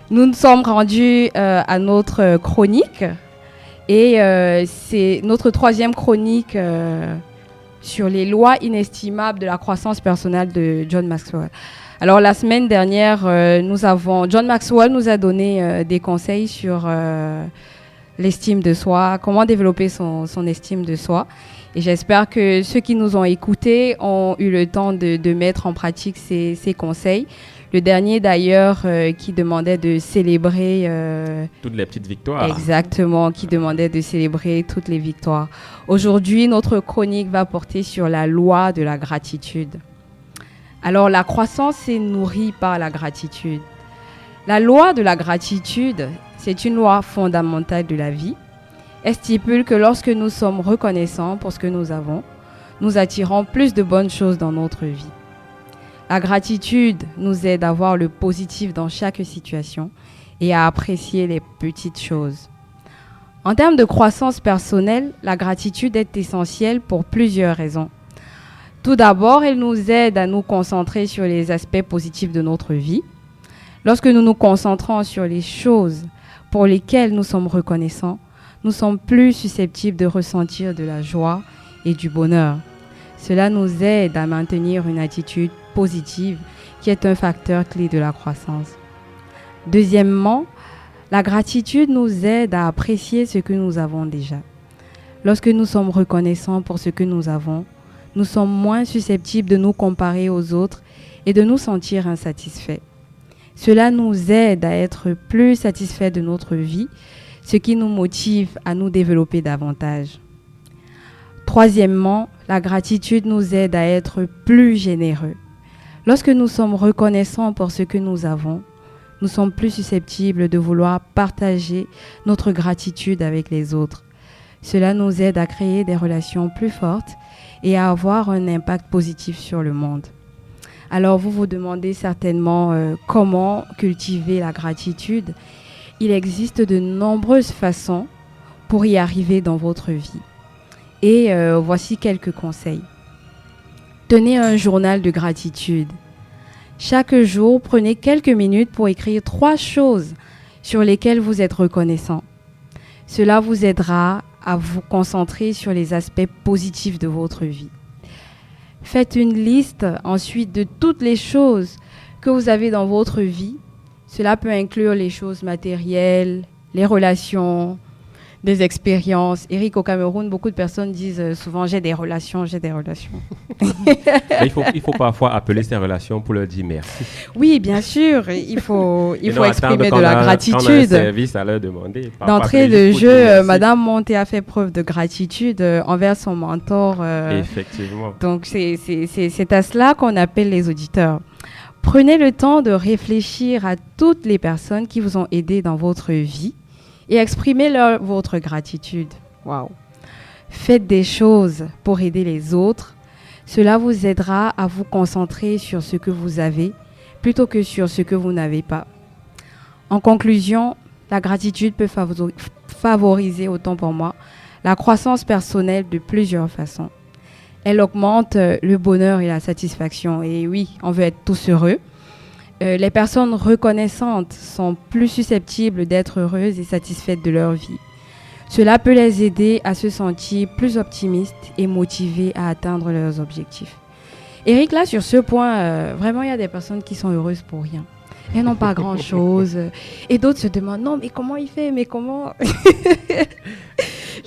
S3: nous nous sommes rendus à notre chronique. Et c'est notre troisième chronique sur les lois inestimables de la croissance personnelle de John Maxwell. Alors la semaine dernière, John Maxwell nous a donné des conseils sur l'estime de soi, comment développer son estime de soi. Et j'espère que ceux qui nous ont écoutés ont eu le temps de mettre en pratique ces conseils. Le dernier d'ailleurs qui demandait de célébrer...
S2: toutes les petites victoires.
S3: Exactement, qui demandait de célébrer toutes les victoires. Aujourd'hui, notre chronique va porter sur la loi de la gratitude. Alors, la croissance est nourrie par la gratitude. La loi de la gratitude, c'est une loi fondamentale de la vie. Elle stipule que lorsque nous sommes reconnaissants pour ce que nous avons, nous attirons plus de bonnes choses dans notre vie. La gratitude nous aide à voir le positif dans chaque situation et à apprécier les petites choses. En termes de croissance personnelle, la gratitude est essentielle pour plusieurs raisons. Tout d'abord, elle nous aide à nous concentrer sur les aspects positifs de notre vie. Lorsque nous nous concentrons sur les choses pour lesquelles nous sommes reconnaissants, nous sommes plus susceptibles de ressentir de la joie et du bonheur. Cela nous aide à maintenir une attitude positive qui est un facteur clé de la croissance. Deuxièmement, la gratitude nous aide à apprécier ce que nous avons déjà. Lorsque nous sommes reconnaissants pour ce que nous avons, nous sommes moins susceptibles de nous comparer aux autres et de nous sentir insatisfaits. Cela nous aide à être plus satisfaits de notre vie, ce qui nous motive à nous développer davantage. Troisièmement, la gratitude nous aide à être plus généreux. Lorsque nous sommes reconnaissants pour ce que nous avons, nous sommes plus susceptibles de vouloir partager notre gratitude avec les autres. Cela nous aide à créer des relations plus fortes et à avoir un impact positif sur le monde. Alors vous vous demandez certainement comment cultiver la gratitude. Il existe de nombreuses façons pour y arriver dans votre vie. Et voici quelques conseils. Tenez un journal de gratitude. Chaque jour, prenez quelques minutes pour écrire 3 choses sur lesquelles vous êtes reconnaissant. Cela vous aidera à vous concentrer sur les aspects positifs de votre vie. Faites une liste ensuite de toutes les choses que vous avez dans votre vie. Cela peut inclure les choses matérielles, les relations, des expériences. Eric, au Cameroun, beaucoup de personnes disent souvent « j'ai des relations ».
S2: Il faut parfois appeler ces relations pour leur dire merci.
S3: Oui, bien sûr, il faut exprimer de la
S2: Quand on a un
S3: gratitude.
S2: service à leur demander.
S3: D'entrée de jeu, Madame Monté a fait preuve de gratitude envers son mentor.
S2: Effectivement.
S3: Donc, c'est à cela qu'on appelle les auditeurs. Prenez le temps de réfléchir à toutes les personnes qui vous ont aidé dans votre vie et exprimez-leur votre gratitude. Waouh! Faites des choses pour aider les autres. Cela vous aidera à vous concentrer sur ce que vous avez plutôt que sur ce que vous n'avez pas. En conclusion, la gratitude peut favoriser, autant pour moi, la croissance personnelle de plusieurs façons. Elle augmente le bonheur et la satisfaction. Et oui, on veut être tous heureux. Les personnes reconnaissantes sont plus susceptibles d'être heureuses et satisfaites de leur vie. Cela peut les aider à se sentir plus optimistes et motivés à atteindre leurs objectifs. Eric, là, sur ce point, vraiment, il y a des personnes qui sont heureuses pour rien. Elles n'ont pas grand-chose. Et d'autres se demandent, non, mais comment il fait? Mais comment?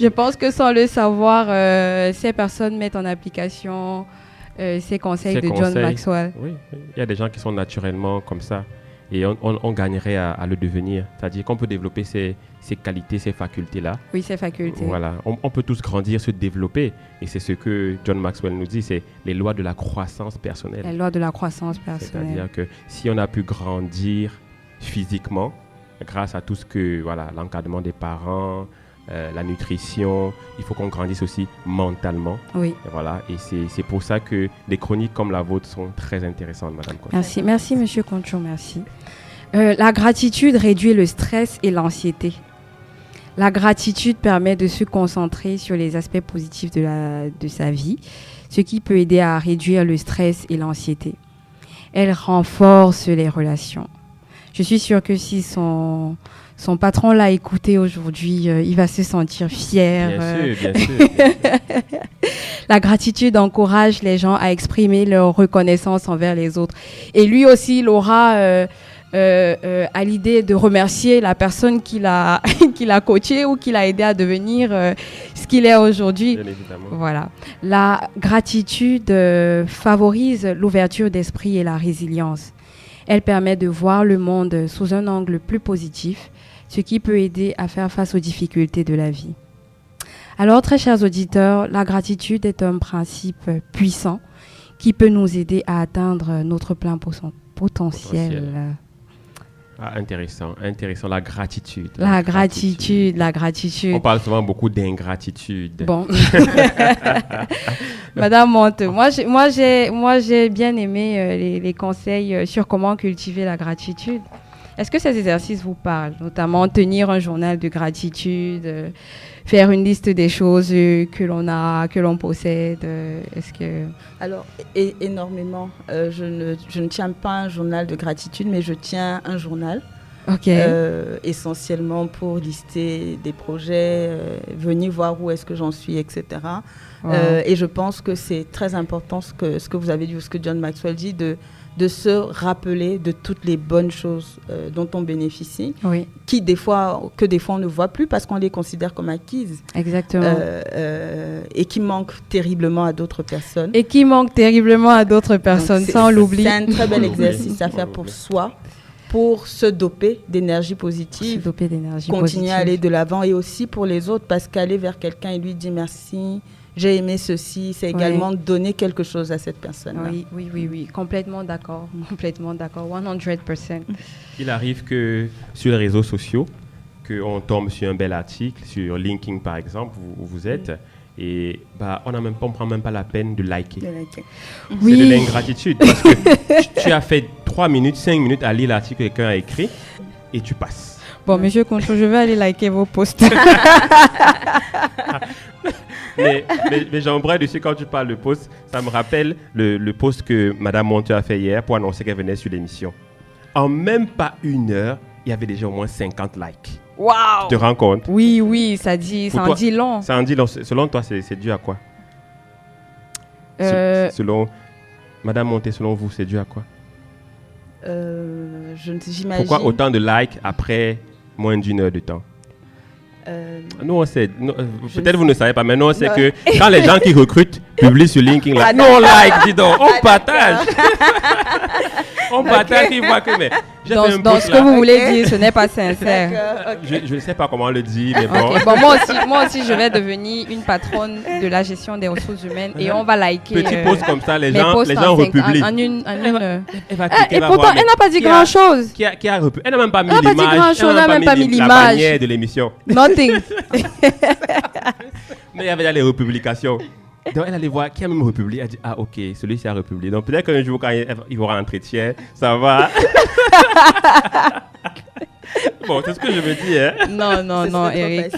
S3: Je pense que sans le savoir, ces personnes mettent en application ces conseils de John Maxwell.
S2: Oui, il y a des gens qui sont naturellement comme ça. Et on gagnerait à le devenir. C'est-à-dire qu'on peut développer ces qualités, ces facultés-là.
S3: Oui, ces facultés.
S2: Voilà. On peut tous grandir, se développer. Et c'est ce que John Maxwell nous dit, c'est les lois de la croissance personnelle.
S3: Les lois de la croissance personnelle.
S2: C'est-à-dire que si on a pu grandir physiquement, grâce à tout ce que, voilà, l'encadrement des parents, la nutrition, il faut qu'on grandisse aussi mentalement.
S3: Oui.
S2: Et voilà. Et c'est pour ça que des chroniques comme la vôtre sont très intéressantes, Madame Conchou.
S3: Merci, Monsieur Conchou, merci. La gratitude réduit le stress et l'anxiété. La gratitude permet de se concentrer sur les aspects positifs de sa vie, ce qui peut aider à réduire le stress et l'anxiété. Elle renforce les relations. Je suis sûre que si son patron l'a écouté aujourd'hui, il va se sentir fier.
S2: Bien sûr.
S3: La gratitude encourage les gens à exprimer leur reconnaissance envers les autres. Et lui aussi, il aura à l'idée de remercier la personne qui l'a coaché ou qui l'a aidé à devenir ce qu'il est aujourd'hui.
S2: Bien évidemment.
S3: Voilà. La gratitude favorise l'ouverture d'esprit et la résilience. Elle permet de voir le monde sous un angle plus positif, ce qui peut aider à faire face aux difficultés de la vie. Alors, très chers auditeurs, la gratitude est un principe puissant qui peut nous aider à atteindre notre plein potentiel.
S2: Ah, intéressant, la gratitude.
S3: La gratitude.
S2: On parle souvent beaucoup d'ingratitude.
S3: Bon. Madame Monte, moi j'ai bien aimé les conseils sur comment cultiver la gratitude. Est-ce que ces exercices vous parlent? Notamment tenir un journal de gratitude, faire une liste des choses que l'on possède. Est-ce que...
S4: Alors, énormément. Je ne tiens pas un journal de gratitude, mais je tiens un journal.
S3: Ok.
S4: Essentiellement pour lister des projets, venir voir où est-ce que j'en suis, etc.
S3: Wow.
S4: Et je pense que c'est très important ce que vous avez dit, ou ce que John Maxwell dit, de se rappeler de toutes les bonnes choses dont on bénéficie,
S3: oui.
S4: que des fois on ne voit plus parce qu'on les considère comme acquises.
S3: Exactement.
S4: Et qui manquent terriblement à d'autres personnes. Donc,
S3: ça on l'oublie.
S4: C'est un très bel exercice à faire pour soi, pour se doper d'énergie positive, continuer à aller de l'avant, et aussi pour les autres, parce qu'aller vers quelqu'un et lui dire merci, j'ai aimé ceci, c'est également donner quelque chose à cette personne-là.
S3: Oui, complètement d'accord, 100%.
S2: Il arrive que sur les réseaux sociaux, qu'on tombe sur un bel article, sur LinkedIn par exemple, où vous êtes, et on ne prend même pas la peine de liker.
S3: Oui.
S2: C'est de l'ingratitude, parce que tu as fait 3 minutes, 5 minutes à lire l'article que quelqu'un a écrit, et tu passes.
S3: Bon, Monsieur Conchou, je vais aller liker vos posts.
S2: mais j'aimerais dessus, quand tu parles de post, ça me rappelle le post que Madame Monte a fait hier pour annoncer qu'elle venait sur l'émission. En même pas 1 heure, il y avait déjà au moins 50 likes.
S3: Waouh!
S2: Tu te rends compte?
S3: Oui, ça en dit long.
S2: Ça en dit long. Selon toi, c'est dû à quoi? Selon Madame Monte, selon vous, c'est dû à quoi?
S4: J'imagine.
S2: Pourquoi autant de likes après moins d'1 heure de temps? Nous, on sait. Peut-être vous ne savez pas, mais nous, on sait que quand les gens qui recrutent publient sur LinkedIn, là, nous, on like, dis donc, on partage. On partage, ils voient que... Mais,
S3: dans ce que vous voulez dire, ce n'est pas sincère.
S2: Je ne sais pas comment on le dit, mais bon.
S3: Bon, moi aussi, je vais devenir une patronne de la gestion des ressources humaines et on va liker.
S2: Petit post comme ça, les gens republient.
S3: Et pourtant, elle n'a pas dit grand-chose.
S2: Elle n'a même pas mis
S3: l'image. Elle n'a pas dit grand-chose, elle n'a même pas mis l'image.
S2: La bannière de l'émission.
S3: Nothing.
S2: Mais il y avait déjà les republications. Donc elle allait voir qui a même republié. Elle a dit ok, celui-ci a republié. Donc peut-être qu'un jour quand il y aura un entretien, ça va. Bon, c'est ce que je veux dire.
S3: Non, Eric,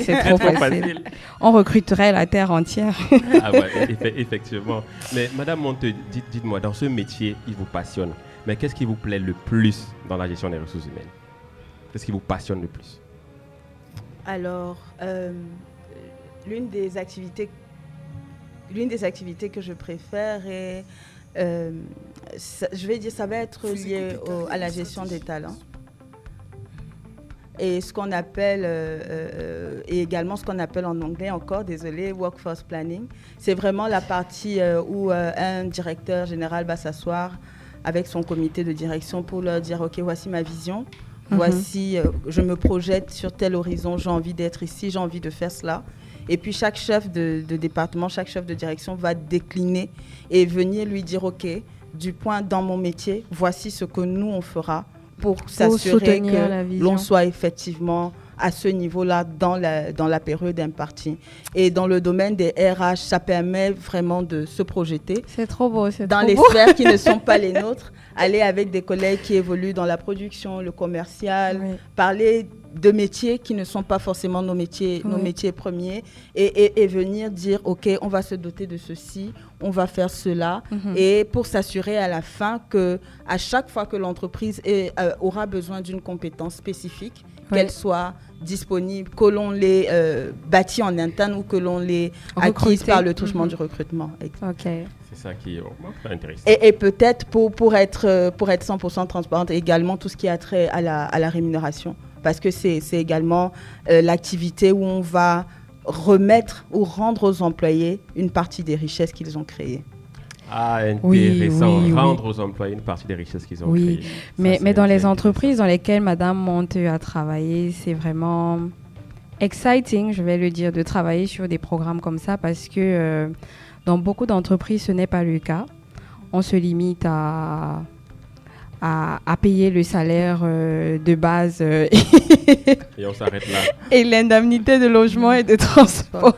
S3: c'est trop facile. On recruterait la terre entière.
S2: Effectivement. Mais Madame Monte, dites-moi, dans ce métier, il vous passionne. Mais qu'est-ce qui vous plaît le plus dans la gestion des ressources humaines? Qu'est-ce qui vous passionne le plus?
S4: Alors, l'une des activités que je préfère est je vais dire, ça va être lié à la gestion des talents. Et ce qu'on appelle, et également ce qu'on appelle en anglais encore, désolé, workforce planning. C'est vraiment la partie où un directeur général va s'asseoir avec son comité de direction pour leur dire, OK, voici ma vision, voici, je me projette sur tel horizon, j'ai envie d'être ici, j'ai envie de faire cela. Et puis chaque chef de département, chaque chef de direction va décliner et venir lui dire, OK, du point dans mon métier, voici ce que nous, on fera pour s'assurer que l'on soit effectivement à ce niveau-là dans la période impartie. Et dans le domaine des RH, ça permet vraiment de se projeter.
S3: C'est trop beau, c'est
S4: dans
S3: trop
S4: les
S3: beau.
S4: sphères qui ne sont pas les nôtres, aller avec des collègues qui évoluent dans la production, le commercial, parler de métiers qui ne sont pas forcément nos métiers premiers et venir dire, OK, on va se doter de ceci, on va faire cela, et pour s'assurer à la fin que à chaque fois que l'entreprise aura besoin d'une compétence spécifique, qu'elle soit disponible, que l'on l'ait bâtie en interne ou que l'on l'ait acquise par le truchement du recrutement.
S3: OK.
S2: C'est ça qui est intéressant.
S4: Et peut-être pour être 100% transparente, également tout ce qui a trait à la rémunération. Parce que c'est également l'activité où on va remettre ou rendre aux employés une partie des richesses qu'ils ont créées.
S2: Ah, intéressant. Rendre aux employés une partie des richesses qu'ils ont créées.
S3: Mais dans les entreprises dans lesquelles Madame Monteux a travaillé, c'est vraiment exciting, je vais le dire, de travailler sur des programmes comme ça parce que dans beaucoup d'entreprises, ce n'est pas le cas. On se limite à payer le salaire de base
S2: et on s'arrête là.
S3: Et l'indemnité de logement et de transport.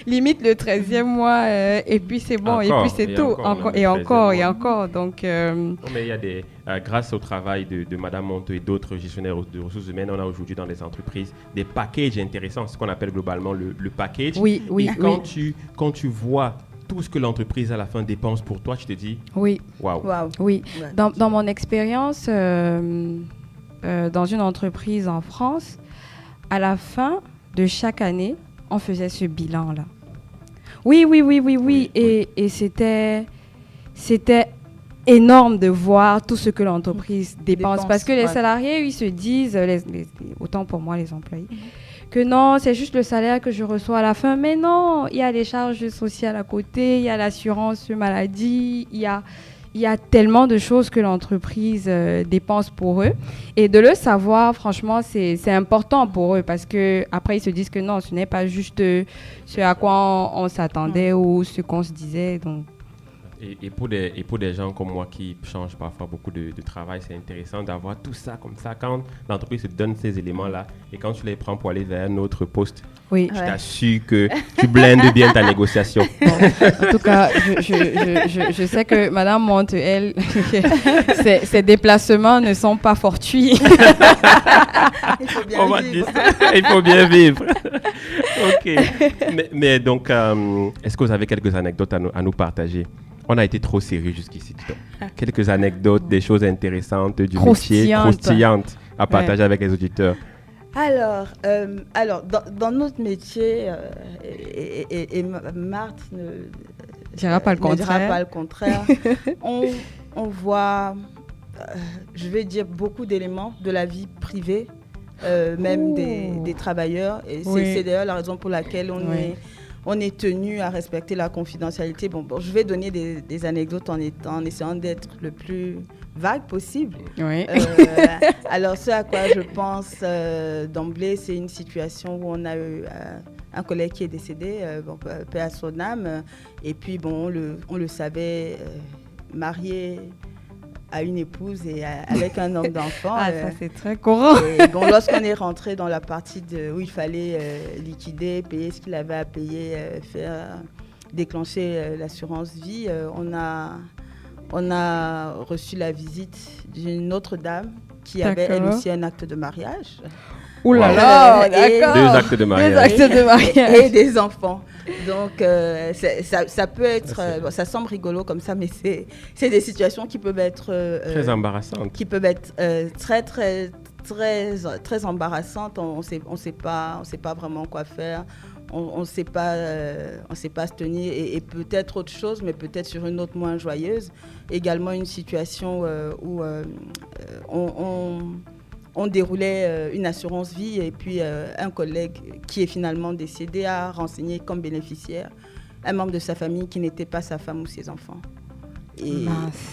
S3: Limite le 13e mois et puis c'est bon, et puis c'est tout. Et encore. Donc,
S2: Non, mais il y a grâce au travail de Madame Monteux et d'autres gestionnaires de ressources humaines, on a aujourd'hui dans les entreprises des packages intéressants, ce qu'on appelle globalement le package.
S3: Oui.
S2: Quand tu vois tout ce que l'entreprise à la fin dépense pour toi, tu te dis
S3: oui.
S2: Waouh.
S3: Oui. Dans mon expérience dans une entreprise en France, à la fin de chaque année, on faisait ce bilan-là. Oui. Et c'était énorme de voir tout ce que l'entreprise dépense. Parce que les salariés, ils se disent, autant pour moi, les employés, que non, c'est juste le salaire que je reçois à la fin. Mais non, il y a les charges sociales à côté, il y a l'assurance maladie, il y a tellement de choses que l'entreprise dépense pour eux. Et de le savoir, franchement, c'est important pour eux parce qu'après, ils se disent que non, ce n'est pas juste ce à quoi on s'attendait ou ce qu'on se disait. Donc.
S2: Et pour des gens comme moi qui changent parfois beaucoup de travail, c'est intéressant d'avoir tout ça comme ça. Quand l'entreprise te donne ces éléments-là et quand tu les prends pour aller vers un autre poste, je t'assure que tu blindes bien ta négociation.
S3: Bon, en tout cas, je sais que Madame Monteux, elle, ses déplacements ne sont pas fortuits.
S4: Il faut bien vivre.
S2: Il faut bien vivre. OK. Mais donc, est-ce que vous avez quelques anecdotes à nous partager? On a été trop sérieux jusqu'ici. Quelques anecdotes, des choses intéressantes du métier, croustillantes à partager avec les auditeurs.
S4: Alors dans notre métier, et Marthe ne dira pas le contraire, on voit, je vais dire, beaucoup d'éléments de la vie privée, même des travailleurs. Et c'est d'ailleurs la raison pour laquelle on est tenu à respecter la confidentialité. Bon, je vais donner des anecdotes en essayant d'être le plus vague possible.
S3: Oui.
S4: Alors, ce à quoi je pense d'emblée, c'est une situation où on a eu un collègue qui est décédé, paix à son âme, et puis on le savait, marié à une épouse et avec un homme d'enfant.
S3: Ça c'est très courant.
S4: Lorsqu'on est rentré dans la partie où il fallait liquider, payer ce qu'il avait à payer, déclencher l'assurance vie, on a reçu la visite d'une autre dame qui avait elle aussi un acte de mariage.
S3: Ouh là là, d'accord.
S2: 2 actes de mariage.
S4: Et des enfants. Donc, ça peut être... ça semble rigolo comme ça, mais c'est des situations qui peuvent être...
S2: très embarrassantes.
S4: Qui peuvent être très embarrassantes. On sait pas vraiment quoi faire. on ne sait pas se tenir et peut-être autre chose, mais peut-être sur une note moins joyeuse. Également une situation où on déroulait une assurance vie et puis un collègue qui est finalement décédé a renseigné comme bénéficiaire un membre de sa famille qui n'était pas sa femme ou ses enfants.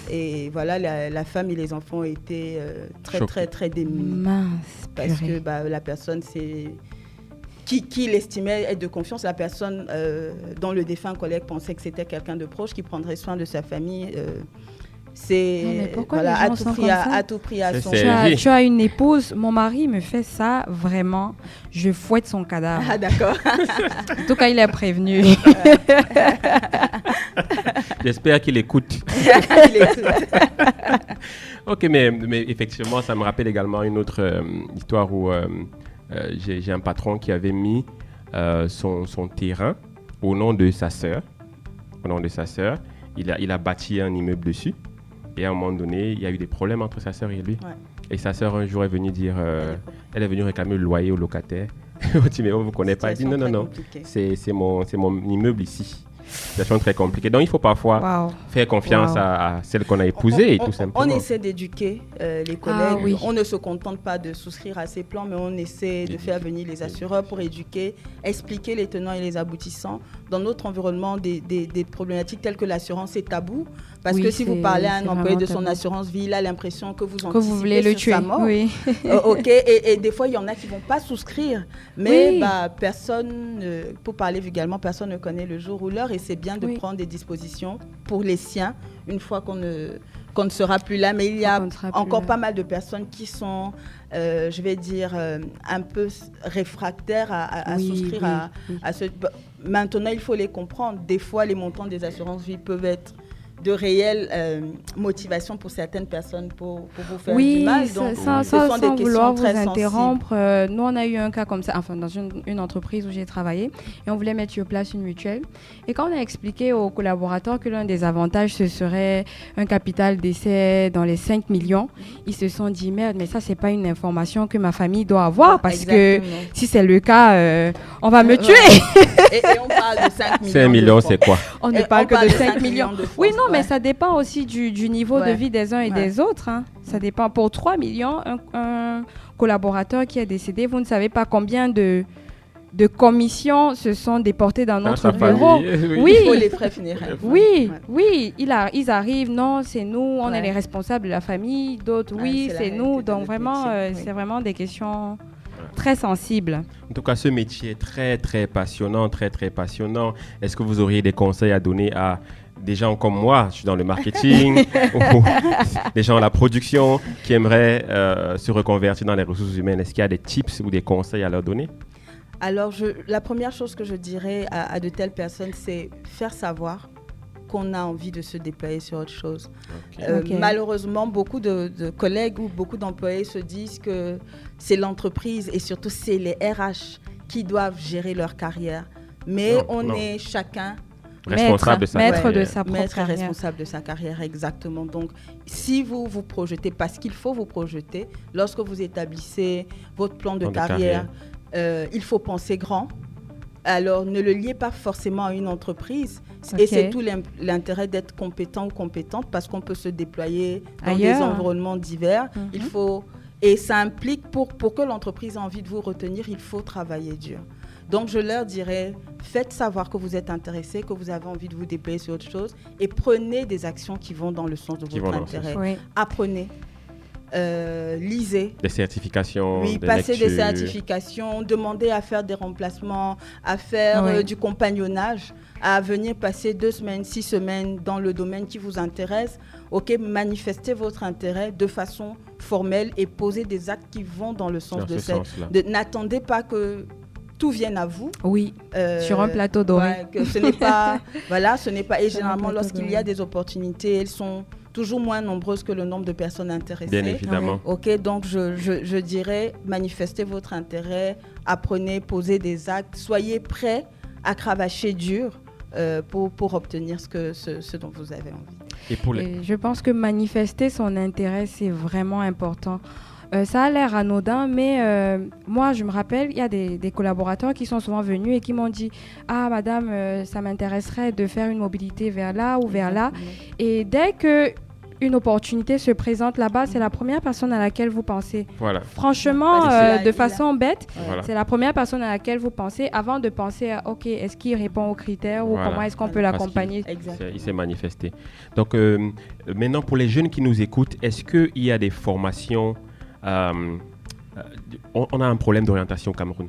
S4: Et voilà, la femme et les enfants étaient très démunis. Parce que la personne, qui l'estimait être de confiance, la personne dont le défunt collègue pensait que c'était quelqu'un de proche qui prendrait soin de sa famille. C'est à tout prix à son
S3: tu as une épouse, mon mari me fait ça vraiment, je fouette son cadavre.
S4: Ah d'accord.
S3: En tout cas, il est prévenu.
S2: J'espère qu'il écoute. Ok, mais effectivement, ça me rappelle également une autre histoire où j'ai un patron qui avait mis son terrain au nom de sa sœur. Il a bâti un immeuble dessus. Et à un moment donné, il y a eu des problèmes entre sa sœur et lui. Ouais. Et sa sœur, un jour, est venue dire... elle est venue réclamer le loyer au locataire. On dit, mais on ne vous connaît pas. Elle dit, non. C'est mon immeuble ici. Situation très compliquée. Donc, il faut parfois faire confiance à celle qu'on a épousée, tout simplement.
S4: On essaie d'éduquer les collègues. Oui. On ne se contente pas de souscrire à ces plans, mais on essaie de faire venir les assureurs pour éduquer, expliquer les tenants et les aboutissants. Dans notre environnement, des problématiques telles que l'assurance est tabou. Parce que si vous parlez à un employé de son assurance vie, il a l'impression que vous anticipez sur sa mort. Oui. Ok. Et des fois, il y en a qui ne vont pas souscrire. Mais personne, pour parler vulgairement, personne ne connaît le jour ou l'heure. Et c'est bien de prendre des dispositions pour les siens une fois qu'on ne sera plus là. Mais il y a encore pas mal de personnes qui sont, je vais dire, un peu réfractaires à souscrire à ce... Maintenant, il faut les comprendre. Des fois, les montants des assurances vie peuvent être de réelles motivations pour certaines personnes pour vous faire du mal. Donc, ce sont des questions très sensibles.
S3: Nous, on a eu un cas comme ça, enfin, dans une entreprise où j'ai travaillé, et on voulait mettre sur place une mutuelle. Et quand on a expliqué aux collaborateurs que l'un des avantages, ce serait un capital d'essai dans les 5 millions, ils se sont dit, merde, mais ça, c'est pas une information que ma famille doit avoir, parce que si c'est le cas, on va me tuer.
S4: Et on parle de 5 millions.
S2: 5 millions, c'est quoi?
S3: On ne parle que de 5 millions. Oui, non, mais ça dépend aussi du niveau de vie des uns et des autres. Hein. Ça dépend. Pour 3 millions, un collaborateur qui est décédé, vous ne savez pas combien de commissions se sont déportées dans notre bureau.
S4: Oui. Il faut les frais funéraires.
S3: Oui. Ils arrivent, non, c'est nous, on est les responsables de la famille. D'autres, c'est nous. Donc vraiment, c'est vraiment des questions très sensibles.
S2: En tout cas, ce métier est très, très passionnant, très, très passionnant. Est-ce que vous auriez des conseils à donner à des gens comme moi, je suis dans le marketing, ou des gens à la production qui aimeraient se reconvertir dans les ressources humaines? Est-ce qu'il y a des tips ou des conseils à leur donner?
S4: Alors, la première chose que je dirais à de telles personnes, c'est faire savoir qu'on a envie de se déployer sur autre chose. Malheureusement, beaucoup de collègues ou beaucoup d'employés se disent que c'est l'entreprise et surtout c'est les RH qui doivent gérer leur carrière. Mais on est chacun
S2: responsable
S3: de sa carrière.
S4: Responsable de sa carrière, exactement. Donc, si vous vous projetez, parce qu'il faut vous projeter, lorsque vous établissez votre plan de carrière, il faut penser grand. Alors, ne le liez pas forcément à une entreprise. Et c'est tout l'intérêt d'être compétent ou compétente parce qu'on peut se déployer dans des environnements divers. Il faut, et ça implique, pour que l'entreprise ait envie de vous retenir, il faut travailler dur. Donc, je leur dirais, faites savoir que vous êtes intéressé, que vous avez envie de vous déployer sur autre chose et prenez des actions qui vont dans le sens de votre intérêt. Apprenez. Lisez.
S2: Des certifications.
S4: Oui, passez des certifications, demandez à faire des remplacements, à faire du compagnonnage, à venir passer 2 semaines, 6 semaines dans le domaine qui vous intéresse. Manifestez votre intérêt de façon formelle et posez des actes qui vont dans le sens de cette. N'attendez pas que tout vienne à vous.
S3: Oui, sur un plateau doré.
S4: Que ce n'est pas. ce n'est pas. Et généralement, lorsqu'il y a des opportunités, elles sont toujours moins nombreuses que le nombre de personnes intéressées.
S2: Bien évidemment.
S4: Donc je dirais, manifestez votre intérêt, apprenez, posez des actes, soyez prêts à cravacher dur pour obtenir ce dont vous avez envie.
S3: Et je pense que manifester son intérêt, c'est vraiment important. Ça a l'air anodin, mais moi, je me rappelle, il y a des collaborateurs qui sont souvent venus et qui m'ont dit « Ah, madame, ça m'intéresserait de faire une mobilité vers là ou vers là. » Et dès que une opportunité se présente là-bas, c'est la première personne à laquelle vous pensez.
S2: Voilà.
S3: Franchement, de façon bête,
S2: Voilà.
S3: c'est la première personne à laquelle vous pensez avant de penser à, OK, est-ce qu'il répond aux critères ou comment est-ce qu'on peut
S2: Parce
S3: l'accompagner.
S2: Il s'est manifesté. Donc, maintenant, pour les jeunes qui nous écoutent, est-ce qu'il y a des formations on a un problème d'orientation au Cameroun.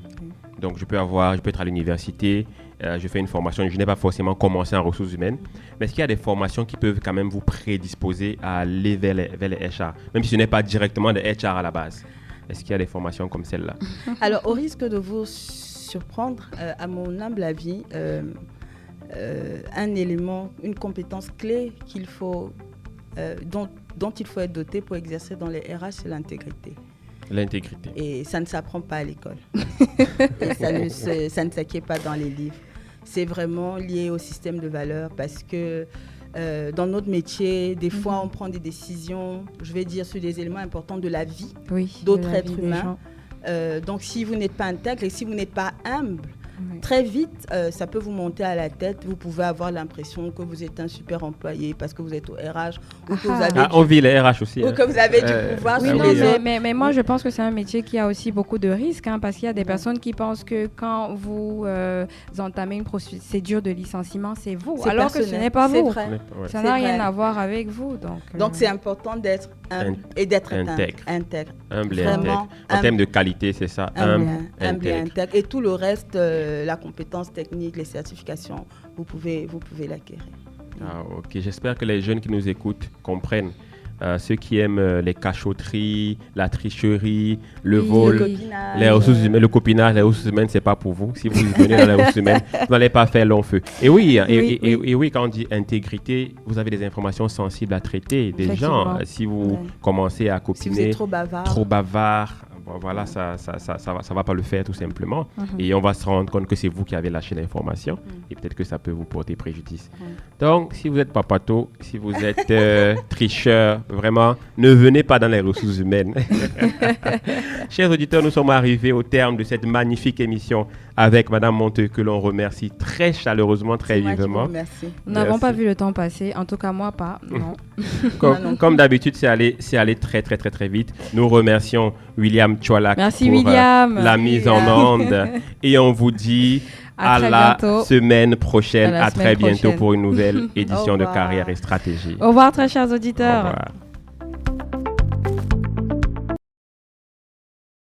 S2: Donc, je peux être à l'université, je fais une formation, je n'ai pas forcément commencé en ressources humaines, mais est-ce qu'il y a des formations qui peuvent quand même vous prédisposer à aller vers les HR, même si ce n'est pas directement des HR à la base? Est-ce qu'il y a des formations comme celle-là?
S4: Alors, au risque de vous surprendre, à mon humble avis, un élément, une compétence clé dont il faut être doté pour exercer dans les RH, c'est l'intégrité.
S2: L'intégrité.
S4: Et ça ne s'apprend pas à l'école. Et ça ne s'acquiert pas dans les livres. C'est vraiment lié au système de valeurs parce que dans notre métier, des fois, on prend des décisions, je vais dire, sur des éléments importants de la vie d'autres êtres humains. Donc, si vous n'êtes pas intègre et si vous n'êtes pas humble, très vite, ça peut vous monter à la tête. Vous pouvez avoir l'impression que vous êtes un super employé parce que vous êtes au RH. Ou que vous avez
S2: on vit les RH aussi.
S4: Ou que vous avez du pouvoir sur les autres.
S3: Mais moi, je pense que c'est un métier qui a aussi beaucoup de risques parce qu'il y a des personnes qui pensent que quand vous entamez une procédure de licenciement, c'est vous. Alors que ce n'est pas vous. Ça n'a rien à voir avec vous.
S4: Donc, c'est important d'être humble et d'être intègre.
S2: Humble et intègre. En termes de qualité, c'est ça. Humble et intègre.
S4: Et tout le reste, la compétence technique, les certifications, vous pouvez l'acquérir.
S2: Ok, j'espère que les jeunes qui nous écoutent comprennent. Ceux qui aiment les cachotteries, la tricherie, le vol, les ressources humaines, le copinage, les ressources humaines, c'est pas pour vous. Si vous venez dans les ressources humaines, vous n'allez pas faire long feu. Et oui, quand on dit intégrité, vous avez des informations sensibles à traiter des gens. Si vous commencez à copiner,
S4: si vous êtes trop bavard,
S2: voilà, ça va pas le faire tout simplement. Et on va se rendre compte que c'est vous qui avez lâché l'information et peut-être que ça peut vous porter préjudice. Donc, si vous êtes papato, si vous êtes tricheur, vraiment, ne venez pas dans les ressources humaines. Chers auditeurs, nous sommes arrivés au terme de cette magnifique émission avec Madame Monteux, que l'on remercie très chaleureusement, très vivement.
S3: Nous n'avons pas vu le temps passer, en tout cas moi pas. Non.
S2: Comme d'habitude, c'est allé très très très très vite. Nous remercions William Choualak pour la mise en onde et on vous dit à la semaine prochaine, à très bientôt pour une nouvelle édition de Carrière et Stratégie.
S3: Au revoir très chers auditeurs.
S2: Au revoir.